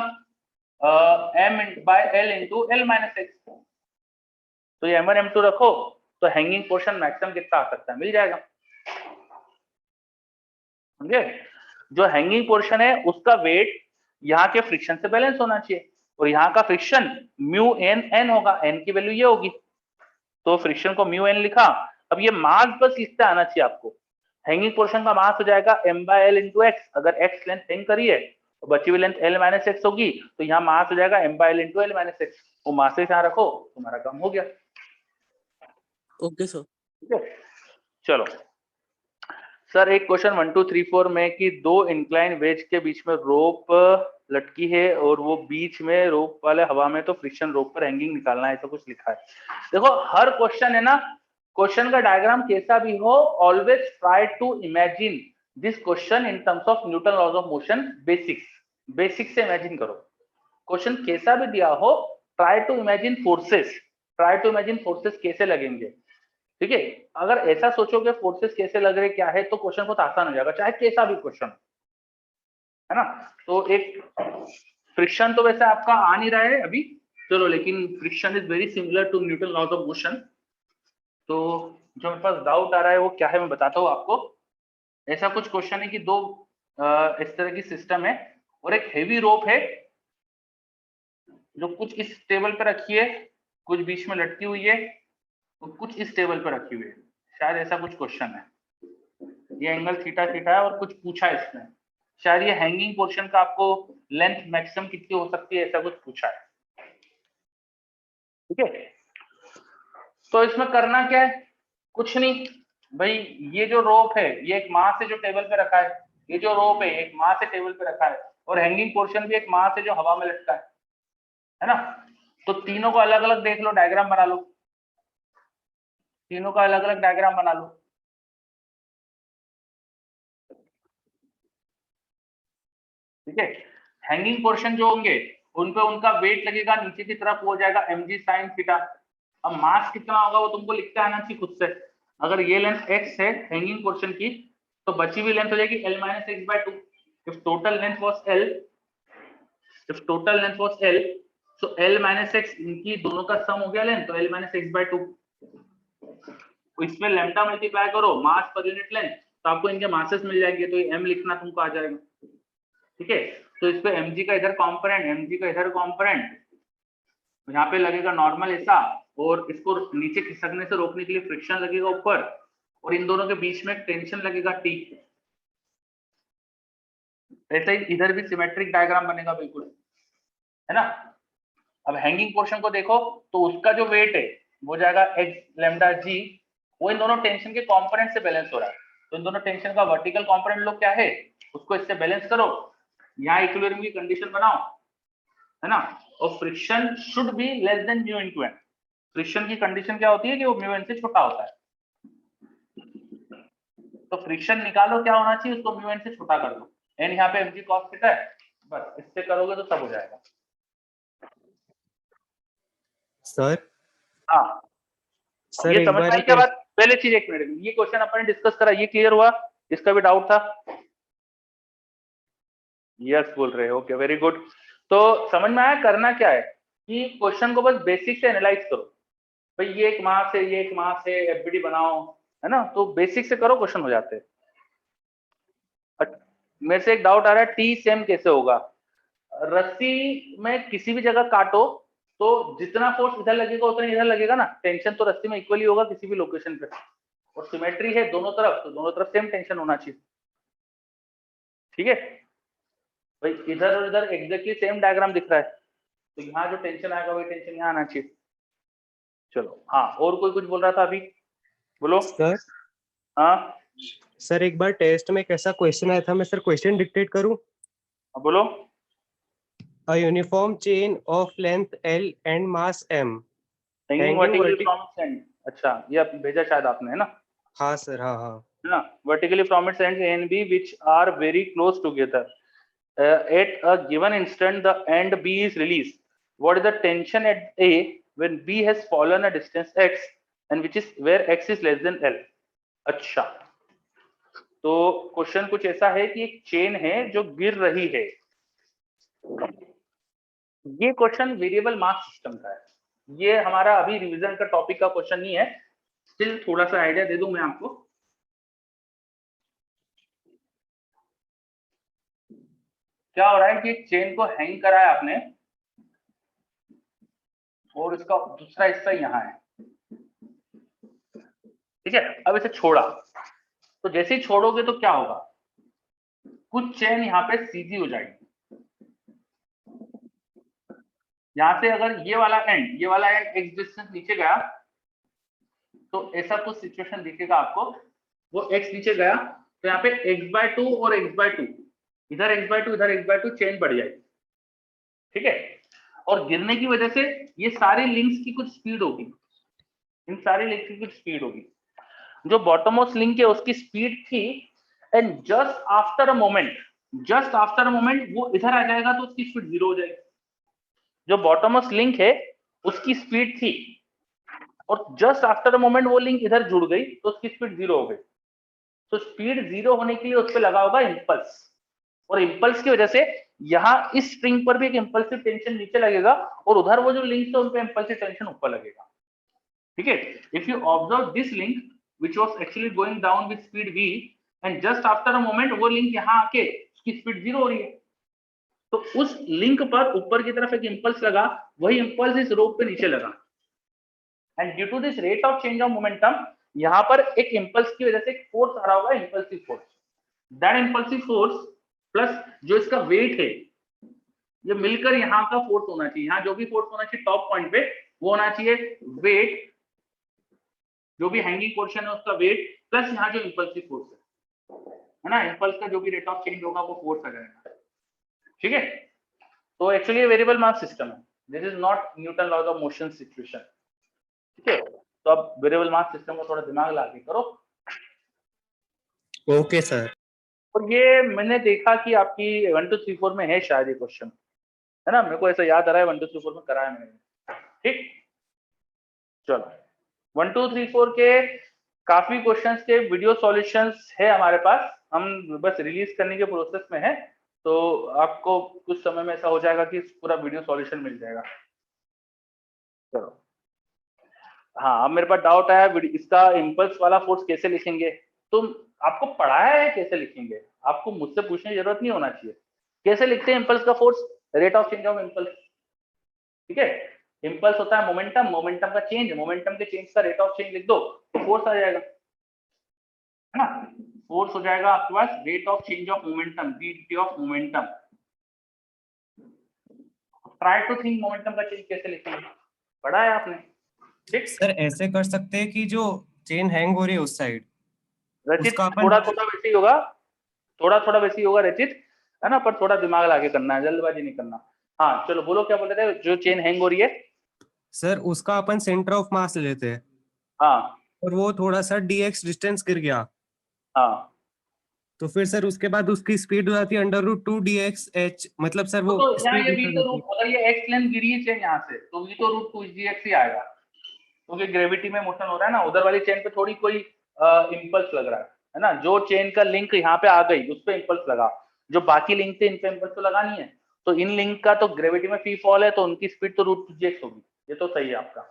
m by l into l minus x, तो ये m1 m2 रखो, तो हैंगिंग पोर्शन मैक्सिमम कितना आ सकता है, मिल जाएगा, समझे? जो हैंगिंग पोर्शन है उसका वेट यहाँ के फ्रिक्शन से बैलेंस होना चाहिए, और यहाँ का फ्रिक्शन म्यू एन एन होगा, एन की वैल्यू ये होगी, तो फ्रिक्शन को म्यू एन लिखा। अब ये मास बस इससे आना चाहिए आपको, हैंगिंग पोर्शन का मास हो जाएगा m by l into x, अगर x लेंथ हैंग करी है तो बची हुई लेंथ l माइनस एक्स होगी, तो यहाँ मास हो जाएगा m by l into l minus x, वो मास यहाँ रखो, तुम्हारा काम हो गया। Okay sir. ठीक है, चलो सर एक क्वेश्चन 1 2 3 4 में कि दो इंक्लाइन वेज के बीच में रोप लटकी है और वो बीच में रोप वाले हवा में, तो फ्रिक्शन रोप पर हैंगिंग निकालना है, तो कुछ लिखा है। देखो हर क्वेश्चन है ना, क्वेश्चन का डायग्राम कैसा भी हो, always try to imagine this question in terms of Newton laws of motion, basics से इमेजिन करो। क्वेश्चन कैसा भी दिया हो, ट्राई टू इमेजिन फोर्सेस कैसे लगेंगे, ठीक है? अगर ऐसा सोचोगे फोर्सेस कैसे लग रहे क्या है, तो क्वेश्चन बहुत आसान हो जाएगा, चाहे कैसा भी क्वेश्चन है ना। तो एक फ्रिक्शन तो वैसे आपका आ नहीं रहा है अभी, चलो, लेकिन friction is very similar to Newton laws of motion. तो जो मेरे पास डाउट आ रहा है वो क्या है मैं बताता हूँ आपको। ऐसा कुछ क्वेश्चन है कि दो इस तरह की सिस्टम है और एक हेवी रोप है जो कुछ इस टेबल पे रखी है, कुछ बीच में लटकी हुई है और कुछ इस टेबल पे रखी हुई है, शायद ऐसा कुछ क्वेश्चन है। ये एंगल थीटा थीटा है और कुछ पूछा है इसमें, शायद ये हैंगिंग पोर्शन का आपको लेंथ मैक्सिमम कितनी हो सकती है, ऐसा कुछ पूछा है, ठीक है? तो इसमें करना क्या है, कुछ नहीं भाई, ये जो रोप है ये एक मास है जो टेबल पे रखा है, ये जो रोप है एक मास है टेबल पे रखा है, और हैंगिंग पोर्शन भी एक मास है जो हवा में लटका है ना। तो तीनों को अलग अलग देख लो, डायग्राम बना लो, तीनों का अलग अलग डायग्राम बना लो। ठीक है, हैंगिंग पोर्शन जो होंगे उन पे उनका वेट लगेगा, नीचे की तरफ हो जाएगा mg sin थीटा। अब मास कितना होगा वो तुमको लिखते आना चाहिए खुद से। अगर ये लेंथ x है हैंगिंग पोर्शन की, तो बची हुई लेंथ हो जाएगी l - x/2। If total length was l, if total length was l, so l - x, इनकी दोनों का सम हो गया लेंथ, तो l - x/2। तो इसमें लैम्डा मल्टीप्लाई करो मास पर यूनिट लेंथ, तो आपको इनके मासेस मिल जाएंगे, तो ये m लिखना तुमको आ जाएगा। ठीक है, तो इस पे mg का इधर कंपोनेंट, mg का इधर कंपोनेंट, यहाँ पे लगेगा नॉर्मल ऐसा, और इसको नीचे खिसकने से रोकने के लिए फ्रिक्शन लगेगा ऊपर, और इन दोनों के बीच में टेंशन लगेगा T। ऐसे ही इधर भी सिमेट्रिक डायग्राम बनेगा बिल्कुल, है ना। अब हैंगिंग पोर्शन को देखो, तो उसका जो वेट है वो जाएगा x लैम्डा g, वो इन दोनों टेंशन के कंपोनेंट से बैलेंस हो रहा है, तो इन दोनों टेंशन का वर्टिकल कंपोनेंट लोग क्या है उसको इससे बैलेंस करो, यहाँ इक्विलिब्रियम की कंडीशन बनाओ, है ना। और friction should be less than mu into N. Friction की कंडीशन क्या होती है कि वो म्यू एन से छोटा होता है, तो फ्रिक्शन निकालो क्या होना चाहिए, उसको म्यू एन से छोटा कर दो, एन यहाँ पे mg cos थीटा है, बस इससे करोगे तो सब हो जाएगा। सर हाँ, सर ये एक समझ बार में आई क्या बात। पहले चीज एक मिनट, ये क्वेश्चन अपन ने डिस्कस करा, ये क्लियर हुआ, इसका भी डाउट था। यस बोल रहे हो, ओके वेरी गुड। तो समझ में आया करना क्या है कि क्वेश्चन को बस बेसिक से एनालाइज करो, भाई ये एक मास है, ये एक मास है, एफबीडी बनाओ, है ना, तो बेसिक से करो क्वेश्चन हो जाते हैं। मेरे से एक डाउट आ रहा है, टी सेम कैसे होगा। रस्सी में किसी भी जगह काटो तो जितना फोर्स इधर लगेगा उतना इधर लगेगा ना, टेंशन तो रस्सी में इक्वली होगा किसी भी लोकेशन पे, और सिमेट्री है दोनों तरफ, तो दोनों तरफ सेम टेंशन होना चाहिए। ठीक है भाई, इधर और इधर एग्जैक्टली सेम डायग्राम दिख रहा है, तो यहाँ जो टेंशन आएगा वही टेंशन यहाँ आना चाहिए। चलो हाँ, और कोई कुछ बोल रहा था अभी, बोलो। सर हाँ सर एक बार टेस्ट में कैसा क्वेश्चन आया था, मैं सर क्वेश्चन डिक्टेट करूं। बोलो। A uniform chain of length L and mass M hanging hanging vertically vertic from its and, अच्छा ये भेजा शायद आपने, है ना। हाँ सर हाँ हाँ है ना, vertically from its ends A and B which are very close together. At a given instant the end B is released. What is the tension at A when B has fallen a distance x and which is where x is less than L? अच्छा, तो question कुछ ऐसा है कि एक chain है जो गिर रही है। ये क्वेश्चन वेरिएबल मास सिस्टम का है, ये हमारा अभी रिवीजन का टॉपिक का क्वेश्चन नहीं है, स्टिल थोड़ा सा आइडिया दे दूं मैं आपको। क्या हो रहा है कि एक चेन को हैंग करा है आपने, और इसका दूसरा हिस्सा यहाँ है, ठीक है। अब इसे छोड़ा, तो जैसे ही छोड़ोगे तो क्या होगा, कुछ चेन यहाँ पे सीधी हो जाएगी, यहाँ से अगर ये वाला एंड एक्स डिस्टेंस नीचे गया, तो ऐसा कुछ सिचुएशन दिखेगा आपको, वो एक्स नीचे गया तो यहाँ पे x/2 और x/2, इधर x/2 इधर x/2, चेन बढ़ जाएगी, ठीक है। और गिरने की वजह से ये सारे लिंक्स की कुछ स्पीड होगी, इन सारे लिंक्स की कुछ स्पीड होगी। जो बॉटम मोस्ट लिंक है उसकी स्पीड थी, and just after a moment वो इधर आ जाएगा तो उसकी स्पीड 0 हो जाएगी। जो बॉटम मोस्ट लिंक है उसकी स्पीड थी, और जस्ट आफ्टर अ मोमेंट वो लिंक इधर जुड़ गई तो उसकी स्पीड 0 हो गई। तो स्पीड 0 होने के लिए उस पर लगा होगा इम्पल्स, और इम्पल्स की वजह से यहाँ इस स्ट्रिंग पर भी एक इम्पल्सिव टेंशन नीचे लगेगा, और उधर वो जो लिंक है उन पे इम्पल्सिव टेंशन ऊपर लगेगा, ठीक है। If you observe this link which was actually going down with speed v, and just after a moment वो लिंक यहाँ आके उसकी स्पीड 0 हो रही है, तो उस लिंक पर ऊपर की तरफ एक इंपल्स लगा, वही इंपल्स इस रोप पे नीचे लगा, and due to this rate of change of momentum यहाँ पर एक इंपल्स की वजह से एक फोर्स आ रहा होगा, impulsive force. That impulsive force plus जो इसका वेट है, ये मिलकर यहाँ का फोर्स होना चाहिए, यहाँ जो भी फोर्स होना चाहिए टॉप पॉइंट पे वो होना चाहिए वेट, जो भी हैंगिंग पोर्शन है उसका वेट, प्लस यहाँ जो इंपल्सिव फोर्स है ना, इंपल्स का जो भी रेट ऑफ चेंज होगा वो फोर्स आ जाएगा, ठीक है। तो एक्चुअली वेरिएबल मास सिस्टम है, this is not Newton laws of motion situation, ठीक है। तो अब वेरिएबल मास सिस्टम को थोड़ा दिमाग लगा के करो। Okay sir. और ये मैंने देखा कि आपकी 1 2 3 4 में है शायद ये क्वेश्चन, है ना, मेरे को ऐसा याद आ रहा है 1 2 3 4 में कराया मैंने, ठीक। चलो 1 2 3 4 के काफी क्वेश्चंस के वीडियो सॉल्यूशंस है हमारे पास, हम बस रिलीज करने के प्रोसेस में है, तो आपको कुछ समय में ऐसा हो जाएगा कि पूरा वीडियो सॉल्यूशन मिल जाएगा। चलो हाँ, अब मेरे पास डाउट आया इसका इम्पल्स वाला फोर्स कैसे लिखेंगे। तो आपको पढ़ाया है कैसे लिखेंगे, आपको मुझसे पूछने की जरूरत नहीं होना चाहिए। कैसे लिखते हैं इम्पल्स का force, rate of change of impulse, ठीक है। इम्पल्स होता है मोमेंटम, मोमेंटम का चेंज, मोमेंटम के चेंज का रेट ऑफ चेंज लिख दो तो फोर्स आ जाएगा, है ना। फोर्स हो जाएगा आपके पास rate of change of momentum, dt of momentum. Try to think momentum का चेंज कैसे लिखेंगे, पढ़ा है आपने, ठीक। सर ऐसे कर सकते हैं कि जो चेन हैंग हो रही है उस साइड, रचित उसका अपन थोड़ा थोड़ा वैसे ही होगा, थोड़ा थोड़ा वैसे ही होगा रचित, है ना, पर थोड़ा दिमाग लगा के करना है, जल्दबाजी नहीं करना। हाँ चलो बोलो क्या बोल रहे थे, जो चेन हैंग हो रही है। सर उसका अपन सेंटर ऑफ मास लेते हैं हाँ और वो थोड़ा सा dx डिस्टेंस गिर गया, हाँ, तो फिर सर उसके बाद उसकी स्पीड हो जाती है √2 dx h, मतलब सर वो तो यहाँ स्पीड ये v निकल तो जाती रूट, अगर ये x लेंथ गिरी है चेन यहाँ से तो v तो √2 gx ही आएगा, क्योंकि ग्रेविटी में मोशन हो रहा है ना, उधर वाली चेन पे थोड़ी कोई इम्पल्स लग रहा है ना, जो चेन का लिंक यहाँ पे आ गई उस पे इम्पल्स लगा, जो बाकी लिंक थे इन पे इम्पल्स तो लगा नहीं है, तो इन लिंक का तो ग्रेविटी में फ्री फॉल है, तो उनकी स्पीड तो √2 gx होगी, ये तो सही है आपका,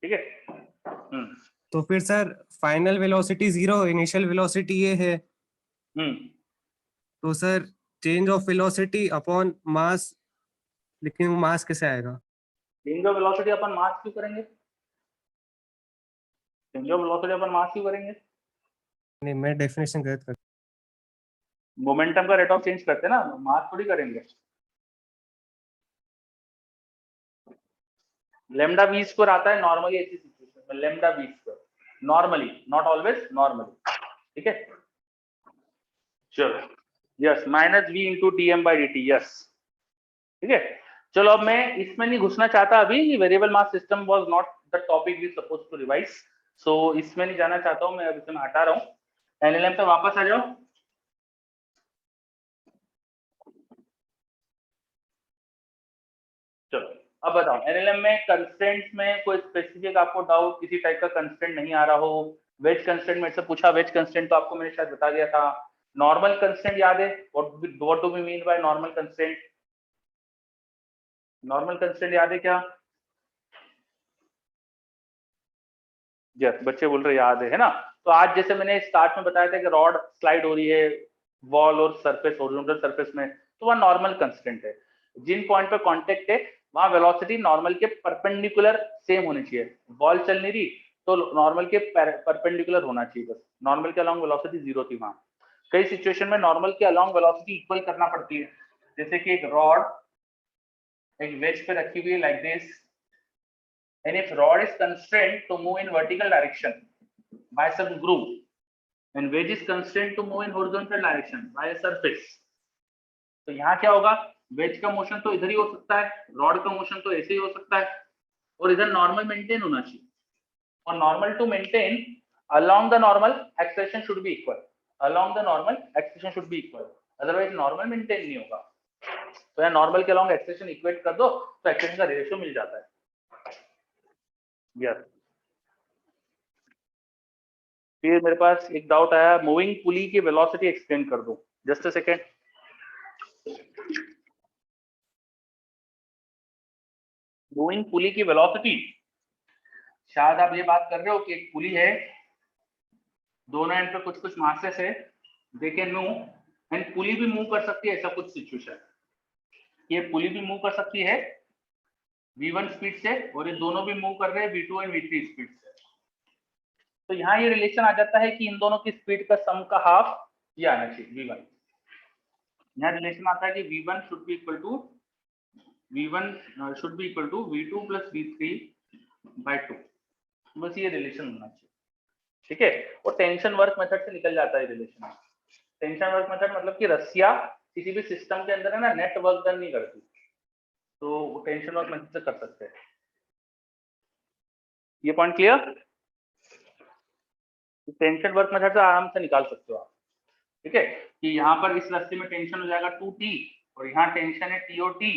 ठीक है। तो फिर sir final velocity 0, initial velocity ये है, तो sir change of velocity upon mass, लेकिन मास कैसे आएगा? चेंज ऑफ वेलोसिटी अपन मास क्यों करेंगे, चेंज ऑफ वेलोसिटी अपन मास क्यों करेंगे, नहीं, मैं डेफिनेशन गलत कर, मोमेंटम का रेट ऑफ चेंज करते हैं ना, मास थोड़ी करेंगे। लेमडा वी स्क्वायर आता है नॉर्मली ऐसी सिचुएशन में, lambda v square normally, not always, normally, ठीक है। चलो yes, minus v into t m by d t, yes, ठीक है। चलो अब मैं इसमें नहीं घुसना चाहता अभी, variable mass system was not the topic we suppose to revise, so इसमें नहीं जाना चाहता हूं मैं, अब इसमें हटा रहा हूं। एनएलएम पे वापस आ जाओ। चलो अब बताओ, एनएलएम में कंस्ट्रेंट्स में कोई स्पेसिफिक आपको डाउट, किसी टाइप का कंस्ट्रेंट नहीं आ रहा हो। वेज कंस्ट्रेंट मेरे से पूछा, वेज कंस्ट्रेंट तो आपको मैंने शायद बता दिया था। नॉर्मल कंस्ट्रेंट याद है, what do we mean by normal constraint, normal constraint याद है क्या? यस, बच्चे बोल रहे याद है ना। तो आज जैसे मैंने स्टार्ट में बताया था कि रॉड स्लाइड हो रही है वॉल और सरफेस, हॉरिजॉन्टल सरफेस में, तो वह नॉर्मल कंस्ट्रेंट है। जिन पॉइंट पे कांटेक्ट है वहां वेलोसिटी नॉर्मल के परपेंडिकुलर सेम होनी चाहिए, वॉल चल नहीं रही तो नॉर्मल के परपेंडिकुलर होना चाहिए, बस नॉर्मल के अलॉन्ग वेलोसिटी 0 थी वहां। कई सिचुएशन में नॉर्मल के अलॉन्ग वेलोसिटी इक्वल करना पड़ती है, जैसे कि एक रॉड एक वेज पे रखी हुई है like this, and if rod is constrained to move in vertical direction by some groove and wedge is constrained to move in horizontal direction by a surface, तो यहाँ क्या होगा, वेज का मोशन तो इधर ही हो सकता है, रॉड का मोशन तो ऐसे ही हो सकता है, और इधर नॉर्मल मेंटेन होना चाहिए, और normal to maintain along the normal acceleration should be equal, along the normal acceleration should be equal, otherwise normal maintain नहीं होगा। तो यहाँ नॉर्मल के along acceleration इक्वेट कर दो तो एक्सेलेरेशन का रेशियो मिल जाता है। यस, फिर मेरे पास एक डाउट आया, मूविंग पुली की वेलोसिटी एक्सप्लेन कर दो, जस्ट अ सेकेंड। मूविंग पुली की वेलोसिटी, शायद आप ये बात कर रहे हो कि एक पुली है, दोनों एंड पे कुछ कुछ मासेस है, दे कैन मूव, एंड पुली भी मूव कर सकती है, ऐसा कुछ सिचुएशन, ये पुली भी मूव कर सकती है v1 स्पीड से, और ये दोनों भी मूव कर रहे हैं v2 एंड v3 स्पीड से। तो यहाँ ये रिलेशन आ जाता है कि इन दोनों की स्पीड का सम का हाफ ये आना चाहिए v1। यहाँ रिलेशन आता है कि v1 should be equal to v2 plus v3 by 2, बस ये रिलेशन होना चाहिए, ठीक है। और टेंशन वर्क मेथड से निकल जाता है रिलेशन। टेंशन वर्क मेथड मतलब कि रस्सियां किसी भी सिस्टम के अंदर है ना, नेट वर्क डन नहीं करती, तो टेंशन वर्क मेथड से कर सकते हैं। ये point clear? Tension work method से आराम से निकाल सकते हो आप। ठीक है, कि यहाँ पर इस रास्ते में टेंशन हो जाएगा 2t और यहाँ टेंशन है t और t,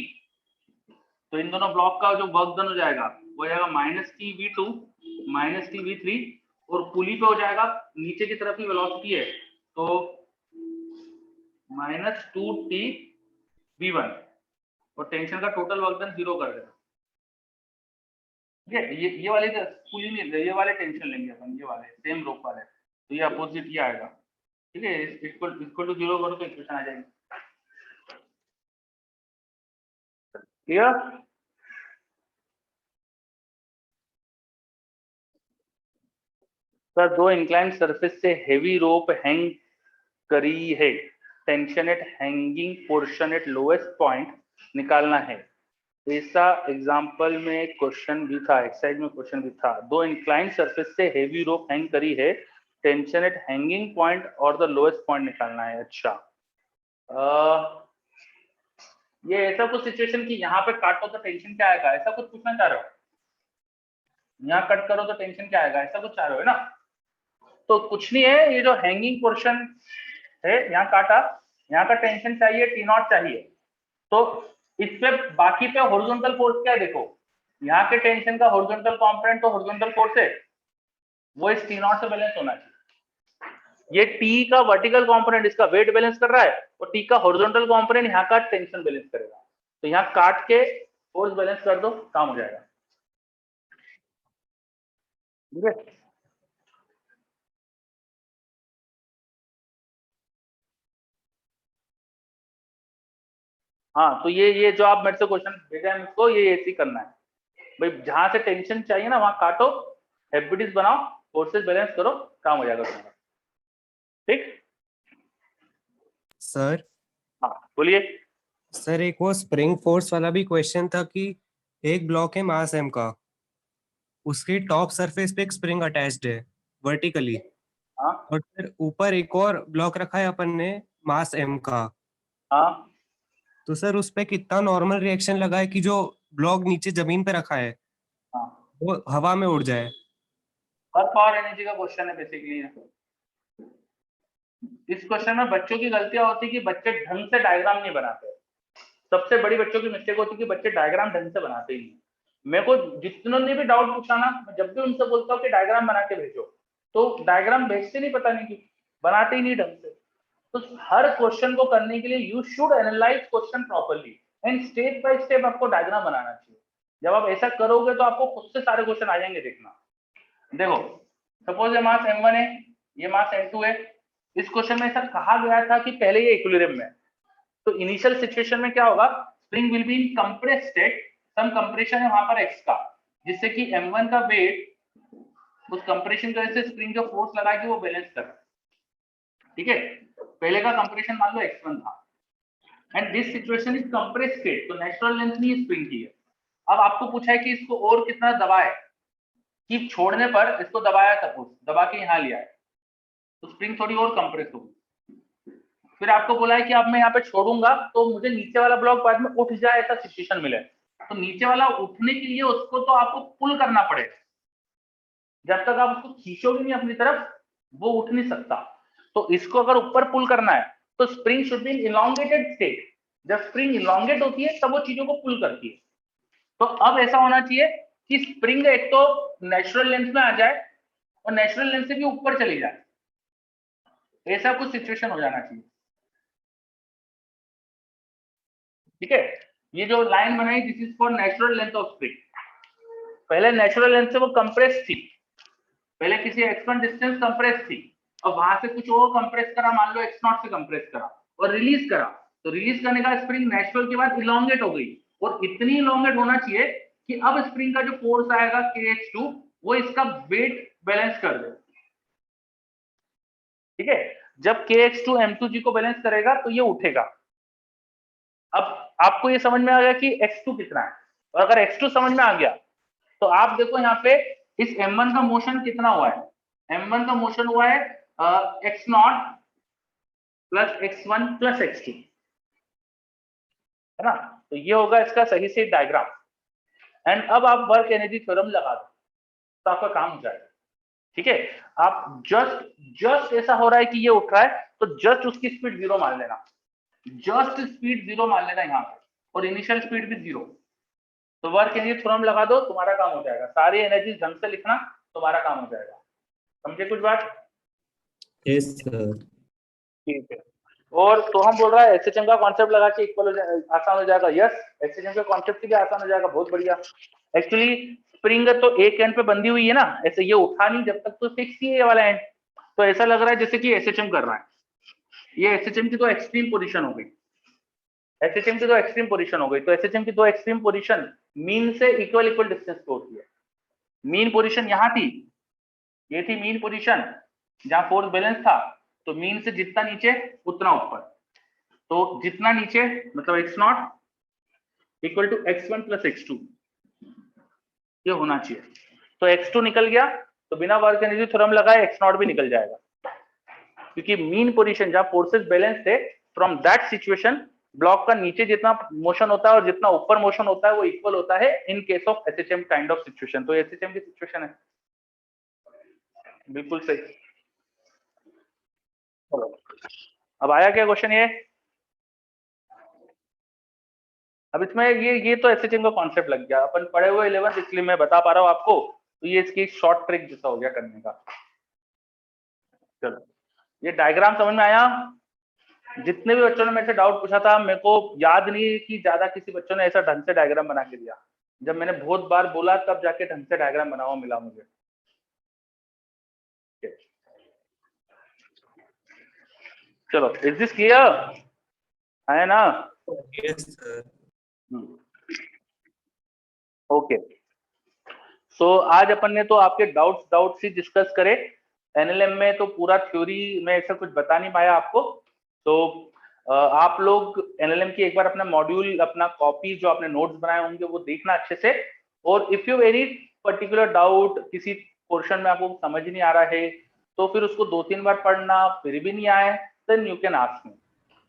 तो इन दोनों ब्लॉक का जो वर्क डन हो जाएगा वो हो जाएगा -tv2 -tv3 और पुली पे हो जाएगा नीचे की तरफ ही वेलोसिटी है तो -2tv1 और टेंशन का टोटल वर्क डन 0 कर देगा। ठीक है, ये वाले पुली नहीं, ये वाले टेंशन लेंगे अपन, ये वाले सेम रोप वाले, तो ये अपोजिट ही आएगा। ठीक है, इक्वल टू 0 करो तो इक्वेशन आ जाएगी। क्लियर? सर दो इंक्लाइन सरफेस से हेवी रोप हैंग करी है, tension eight hanging portion eight lowest point निकालना है। ऐसा एग्जांपल में क्वेश्चन भी था, एक्सरसाइज में क्वेश्चन भी था। दो इंक्लाइन सरफेस से हेवी रोप हैंग करी है, टेंशन एट हैंगिंग पॉइंट और द लोएस्ट पॉइंट निकालना है। अच्छा, ये ऐसा कुछ सिचुएशन कि यहाँ पे काटो तो टेंशन क्या आएगा, ऐसा कुछ पूछना चाह रहे हो? यहाँ कट करो तो टेंशन क्या आएगा, ऐसा कुछ चाह रहे हो ना? तो कुछ नहीं है, ये जो हैंगिंग पोर्शन है यहाँ काटा, यहाँ का टेंशन चाहिए T0 चाहिए, तो इस पे बाकी पे हॉरिजॉन्टल फोर्स क्या है देखो, यहाँ के टेंशन का हॉरिजॉन्टल कंपोनेंट तो हॉरिजॉन्टल फोर्स है, वो इस T0 से बैलेंस होना चाहिए। ये T का वर्टिकल कंपोनेंट इसका वेट बैलेंस कर रहा है और T का हॉरिजॉन्टल कंपोनेंट यहाँ का टेंशन बैलेंस करेगा, तो यहाँ काट के फोर्स बैलेंस कर दो, काम हो जाएगा। ठीक है, हाँ, तो ये जो आप मेरे से क्वेश्चन भेजा है मुझको, ये ऐसे ही करना है भाई, जहां से टेंशन चाहिए ना वहां काटो, एफबीडीज बनाओ, फोर्सेस बैलेंस करो, काम हो जाएगा तुम्हारा। ठीक सर हाँ, बोलिए। सर एक वो स्प्रिंग फोर्स वाला भी क्वेश्चन था कि एक ब्लॉक है मास m का, उसकी टॉप सरफेस पे एक स्प्रिंग अटैच्ड है वर्टिकली, हाँ और फिर ऊपर एक और ब्लॉक रखा है अपन ने मास m का, हाँ, तो सर उस पे कितना नॉर्मल रिएक्शन लगा है कि जो ब्लॉक नीचे जमीन पे रखा है हाँ, वो हवा में उड़ जाए? वर्क पावर एनर्जी का क्वेश्चन है बेसिकली। इस क्वेश्चन में बच्चों की गलतियां होती है कि बच्चे ढंग से डायग्राम नहीं बनाते। सबसे बड़ी बच्चों की मिस्टेक होती है कि बच्चे डायग्राम ढंग से बनाते ही नहीं। मेरे को जितनों ने भी डाउट पूछा ना, मैं जब भी उनसे बोलता हूँ कि डायग्राम बना के भेजो, तो डायग्राम भेजते नहीं, पता नहीं क्यों, बनाते ही नहीं ढंग से। तो हर क्वेश्चन को करने के लिए you should analyse question properly and step by step आपको डायग्राम बनाना चाहिए। जब आप ऐसा करोगे तो आपको खुद से सारे क्वेश्चन आ जाएंगे। देखना, देखो सपोज ये मास m1 है, ये मास m2 है। इस क्वेश्चन में ऐसा कहा गया था कि पहले ये इक्विलिब्रियम में है, तो इनिशियल सिचुएशन में क्या होगा, spring will be in compressed state, some compression है वहां पर x का, जिससे कि m1 का वेट उस कंप्रेशन की वजह से स्प्रिंग जो फोर्स लगाएगी वो बैलेंस कर। ठीक है, पहले का कंप्रेशन मान लो x1 था and this situation is compressed state, तो नेचुरल लेंथ नहीं स्प्रिंग की है। अब आपको पूछा है कि इसको और कितना दबाए, कि छोड़ने पर इसको दबाया, सपोज दबा के यहाँ लिया है, तो स्प्रिंग थोड़ी और कंप्रेस होगी। फिर आपको बोला है कि अब मैं यहाँ पे छोड़ूंगा तो मुझे नीचे वाला ब्लॉक बाद में उठ जाए, ऐसा सिचुएशन मिले, तो नीचे वाला उठने के लिए उसको तो आपको पुल करना पड़ेगा। जब तक आप उसको खींचोगे नहीं अपनी तरफ, वो उठ नहीं सकता। तो इसको अगर ऊपर पुल करना है तो spring should be in elongated state. जब स्प्रिंग इलोंगेट होती है तब वो चीजों को पुल करती है। तो अब ऐसा होना चाहिए कि स्प्रिंग एक तो नेचुरल लेंथ में आ जाए और नेचुरल लेंथ से भी ऊपर चली जाए, ऐसा कुछ सिचुएशन हो जाना चाहिए। ठीक है, ये जो लाइन बनाई this is for natural length of spring. पहले नेचुरल लेंथ से वो कंप्रेस थी, पहले किसी x1 डिस्टेंस कंप्रेस थी, और वहां से कुछ और कंप्रेस करा, मान लो x0 से कंप्रेस करा और रिलीज करा, तो रिलीज करने का स्प्रिंग नेचुरल के बाद इलोंगेट हो गई, और इतनी इलोंगेट होना चाहिए कि अब स्प्रिंग का जो फोर्स आएगा kh2 वो इसका वेट बैलेंस कर दे। ठीक है, जब kh2 m2g को बैलेंस करेगा तो ये उठेगा। अब आपको ये समझ में आ गया कि x2 कितना है, और अगर x2 समझ में आ गया तो आप देखो यहाँ पे इस m1 का मोशन कितना हुआ है। m1 का मोशन हुआ है x0 plus x1 plus x2, है ना। तो ये होगा इसका सही से डायग्राम। एंड अब आप वर्क एनर्जी थ्योरम लगा दो तो आपका काम हो जाएगा। ठीक है, आप जस्ट ऐसा हो रहा है कि ये उठ रहा है तो जस्ट उसकी स्पीड 0 मान लेना, जस्ट स्पीड 0 मान लेना यहाँ पे, और इनिशियल स्पीड भी 0। तो वर्क एनर्जी थ्योरम लगा दो, तुम्हारा काम हो जाएगा। सारी एनर्जी ढंग से लिखना, तुम्हारा काम हो जाएगा। समझे कुछ बात? Yes sir. ठीक है। और तो हम बोल रहा है एसएचएम का कॉन्सेप्ट लगा के इक्वल आसान हो जाएगा। यस, एसएचएम का कॉन्सेप्ट भी आसान हो जाएगा, बहुत बढ़िया। एक्चुअली स्प्रिंग तो एक एंड पे बंधी हुई है ना, ऐसे ये उठा नहीं जब तक, तो फिक्स ही है ये वाला एंड। तो ऐसा लग रहा है जैसे कि एसएचएम कर रहा है। ये एसएचएम की तो एक्सट्रीम पोजीशन हो गई, एसएचएम की तो एक्सट्रीम पोजीशन हो गई। तो एसएचएम की दो एक्सट्रीम पोजीशन मीन से इक्वल डिस्टेंस पे होती है। मीन पोजीशन यहाँ थी, ये थी मीन पोजीशन जहां फोर्स बैलेंस था, तो मीन से जितना नीचे उतना ऊपर। तो जितना नीचे मतलब x0 equal to x1 plus x2, ये होना चाहिए। तो x2 निकल गया तो बिना वर्क एनर्जी थ्योरम लगाए x0 भी निकल जाएगा, क्योंकि मीन पोजीशन जहां फोर्सेस बैलेंस थे, फ्रॉम दैट सिचुएशन ब्लॉक का नीचे जितना मोशन होता है और जितना ऊपर मोशन होता है वो इक्वल होता है in case of SHM kind of situation. तो एसएचएम की सिचुएशन है, बिल्कुल सही। चलो, अब आया क्या क्वेश्चन ये? अब इसमें ये तो एसएचएम का कॉन्सेप्ट लग गया, अपन पढ़े हुए 11th, इसलिए मैं बता पा रहा हूँ आपको। तो ये इसकी शॉर्ट ट्रिक जैसा हो गया करने का। चलो, ये डायग्राम समझ में आया? जितने भी बच्चों ने मेरे से डाउट पूछा था, मेरे को याद नहीं कि ज्यादा किसी बच्चों ने ऐसा ढंग से डायग्राम बना के दिया। जब मैंने बहुत बार बोला तब जाके ढंग से डायग्राम बना हुआ मिला मुझे। चलो, इज दिस क्लियर? है ना? Yes sir. ओके, सो आज अपन ने तो आपके डाउट्स ही डिस्कस करे। एनएलएम में तो पूरा थ्योरी में ऐसा कुछ बता नहीं पाया आपको। तो आप लोग एनएलएम की एक बार अपना मॉड्यूल, अपना कॉपी जो आपने नोट्स बनाए होंगे वो देखना अच्छे से। और if you any particular doubt, किसी पोर्शन में आपको समझ नहीं आ रहा है, तो फिर उसको 2-3 बार पढ़ना, फिर भी नहीं आए then you can ask me.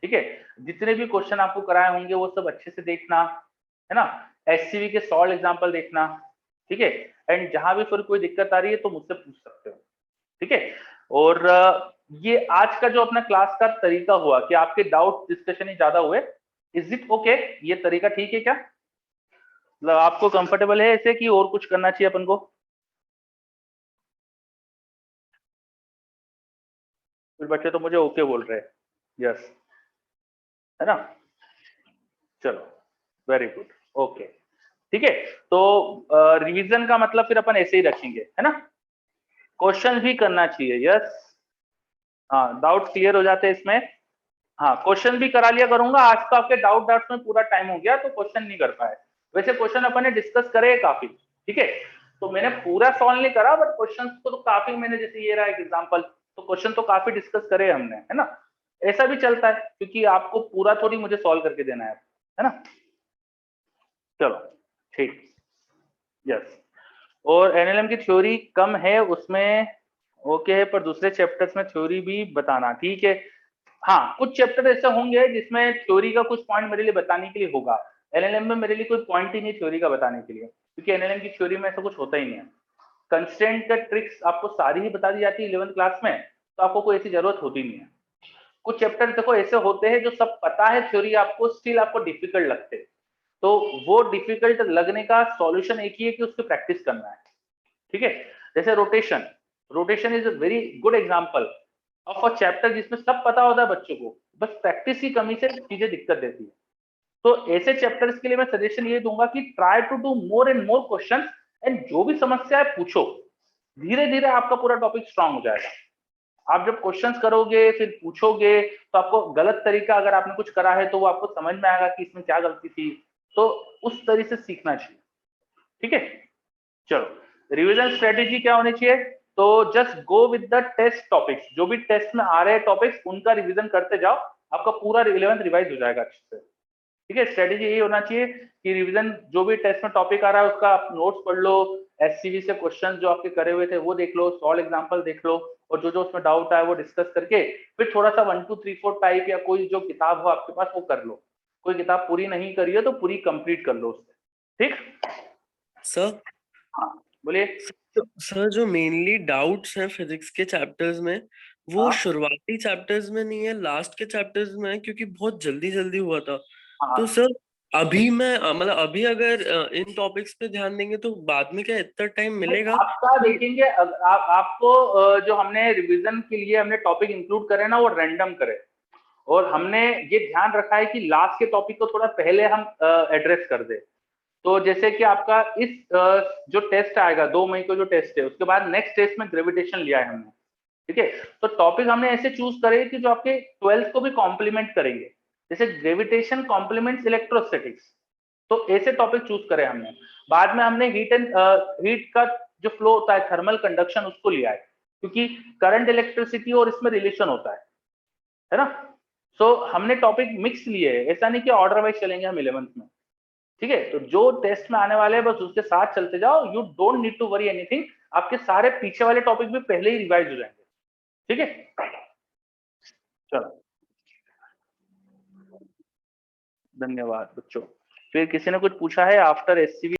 ठीक है, जितने भी क्वेश्चन आपको कराए होंगे वो सब अच्छे से देखना, है ना। एससीवी के सॉल्व एग्जाम्पल देखना, ठीक है। एंड जहां भी फिर कोई दिक्कत आ रही है तो मुझसे पूछ सकते हो, ठीक है। और ये आज का जो अपना क्लास का तरीका हुआ कि आपके डाउट डिस्कशन ही ज्यादा हुए, इज इट ओके? ये तरीका ठीक है क्या? मतलब आपको कंफर्टेबल है ऐसे कि और कुछ करना चाहिए अपन को? कुछ बच्चे तो मुझे ओके बोल रहे हैं, यस, है ना। चलो, वेरी गुड, ओके, ठीक है। तो रिवीजन का मतलब फिर अपन ऐसे ही रखेंगे, है ना। क्वेश्चन भी करना चाहिए, यस। हाँ, डाउट क्लियर हो जाते हैं इसमें। हाँ, क्वेश्चन भी करा लिया करूंगा। आज तो आपके डाउट्स में पूरा टाइम हो गया तो क्वेश्चन नहीं कर पाए। वैसे क्वेश्चन अपन ने डिस्कस करे काफी, ठीक है। तो मैंने पूरा सॉल्व नहीं करा, बट क्वेश्चन को तो काफी मैंने, जैसे ये रहा एक एग्जाम्पल, तो क्वेश्चन तो काफी डिस्कस करे हमने, है ना। ऐसा भी चलता है क्योंकि आपको पूरा थोड़ी मुझे सॉल्व करके देना है ना। चलो, ठीक, यस। और एनएलएम की थ्योरी कम है उसमें, ओके है, पर दूसरे चैप्टर्स में थ्योरी भी बताना, ठीक है। हाँ, कुछ चैप्टर ऐसे होंगे जिसमें थ्योरी का कुछ पॉइंट मेरे लिए बताने के लिए होगा। एनएलएम में मेरे लिए कोई पॉइंट ही नहीं थ्योरी का बताने के लिए, क्योंकि एनएलएम की थ्योरी में ऐसा कुछ होता ही नहीं है। कंस्ट्रेंट का ट्रिक्स आपको सारी ही बता दी जाती है 11th क्लास में, तो आपको कोई ऐसी जरूरत होती नहीं है। कुछ चैप्टर देखो ऐसे होते हैं जो सब पता है थ्योरी आपको, स्टिल आपको डिफिकल्ट लगते हैं। तो वो डिफिकल्ट लगने का सॉल्यूशन एक ही है कि उसकी प्रैक्टिस करना है, ठीक है। जैसे rotation is a very good example of a chapter जिसमें सब पता होता है बच्चों को, बस प्रैक्टिस की कमी से चीजें दिक्कत देती है। तो ऐसे चैप्टर्स के लिए मैं सजेशन ये दूंगा कि try to do more and more questions, and जो भी समस्या है पूछो। धीरे धीरे आपका पूरा टॉपिक स्ट्रांग हो जाएगा। आप जब क्वेश्चंस करोगे, फिर पूछोगे, तो आपको गलत तरीका अगर आपने कुछ करा है तो वो आपको समझ में आएगा कि इसमें क्या गलती थी। तो उस तरीके से सीखना चाहिए, ठीक है। चलो, रिवीजन स्ट्रेटेजी क्या होनी चाहिए? तो just go with the test topics, जो भी टेस्ट में आ रहे हैं टॉपिक्स उनका रिवीजन करते जाओ, आपका पूरा 11th रिवाइज हो जाएगा अच्छे से, ठीक है। स्ट्रेटेजी यही होना चाहिए कि रिवीजन, जो भी टेस्ट में टॉपिक आ रहा है उसका आप नोट्स पढ़ लो, एससीवी से क्वेश्चन जो आपके करे हुए थे वो देख लो, सॉल्व एग्जांपल देख लो, और जो जो उसमें डाउट आए वो डिस्कस करके फिर थोड़ा सा 1 2 3 4 टाइप या कोई जो किताब हो आपके पास वो कर लो। कोई किताब पूरी नहीं करी है तो पूरी कंप्लीट कर लो उससे, ठीक। सर हाँ बोलिए। सर जो मेनली डाउट्स हैं फिजिक्स के चैप्टर्स में वो हाँ शुरुआती चैप्टर्स में नहीं है, लास्ट के चैप्टर्स में है, क्योंकि बहुत जल्दी जल्दी हुआ था। हाँ तो सर अभी मैं मतलब अभी अगर इन टॉपिक्स पे ध्यान देंगे तो बाद में क्या इतना टाइम मिलेगा? आपका देखेंगे आपको जो हमने रिवीजन के लिए हमने टॉपिक इंक्लूड करे ना वो रैंडम करे, और हमने ये ध्यान रखा है कि लास्ट के टॉपिक को थोड़ा पहले हम एड्रेस कर दे। तो जैसे कि आपका इस जो टेस्ट आएगा 2 मई को जो टेस्ट है, उसके बाद नेक्स्ट टेस्ट में ग्रेविटेशन लिया है हमने, ठीक है। तो टॉपिक हमने ऐसे चूज करे कि जो आपके 12th को भी कॉम्प्लीमेंट करेंगे, जैसे ग्रेविटेशन कॉम्प्लीमेंट्स इलेक्ट्रोस्टैटिक्स, तो ऐसे टॉपिक चूज करे हमने। बाद में हमने हीट का जो फ्लो होता है, थर्मल कंडक्शन, उसको लिया है, क्योंकि करंट इलेक्ट्रिसिटी और इसमें रिलेशन होता है ना। सो हमने टॉपिक मिक्स लिए है, ऐसा नहीं कि ऑर्डर वाइज चलेंगे हम 11th में, ठीक है। तो जो टेस्ट में आने वाले हैं बस उसके साथ चलते जाओ, you don't need to worry anything, आपके सारे पीछे वाले टॉपिक भी पहले ही रिवाइज हो जाएंगे, ठीक है। चलो धन्यवाद बच्चों। फिर किसी ने कुछ पूछा है आफ्टर एससीबी?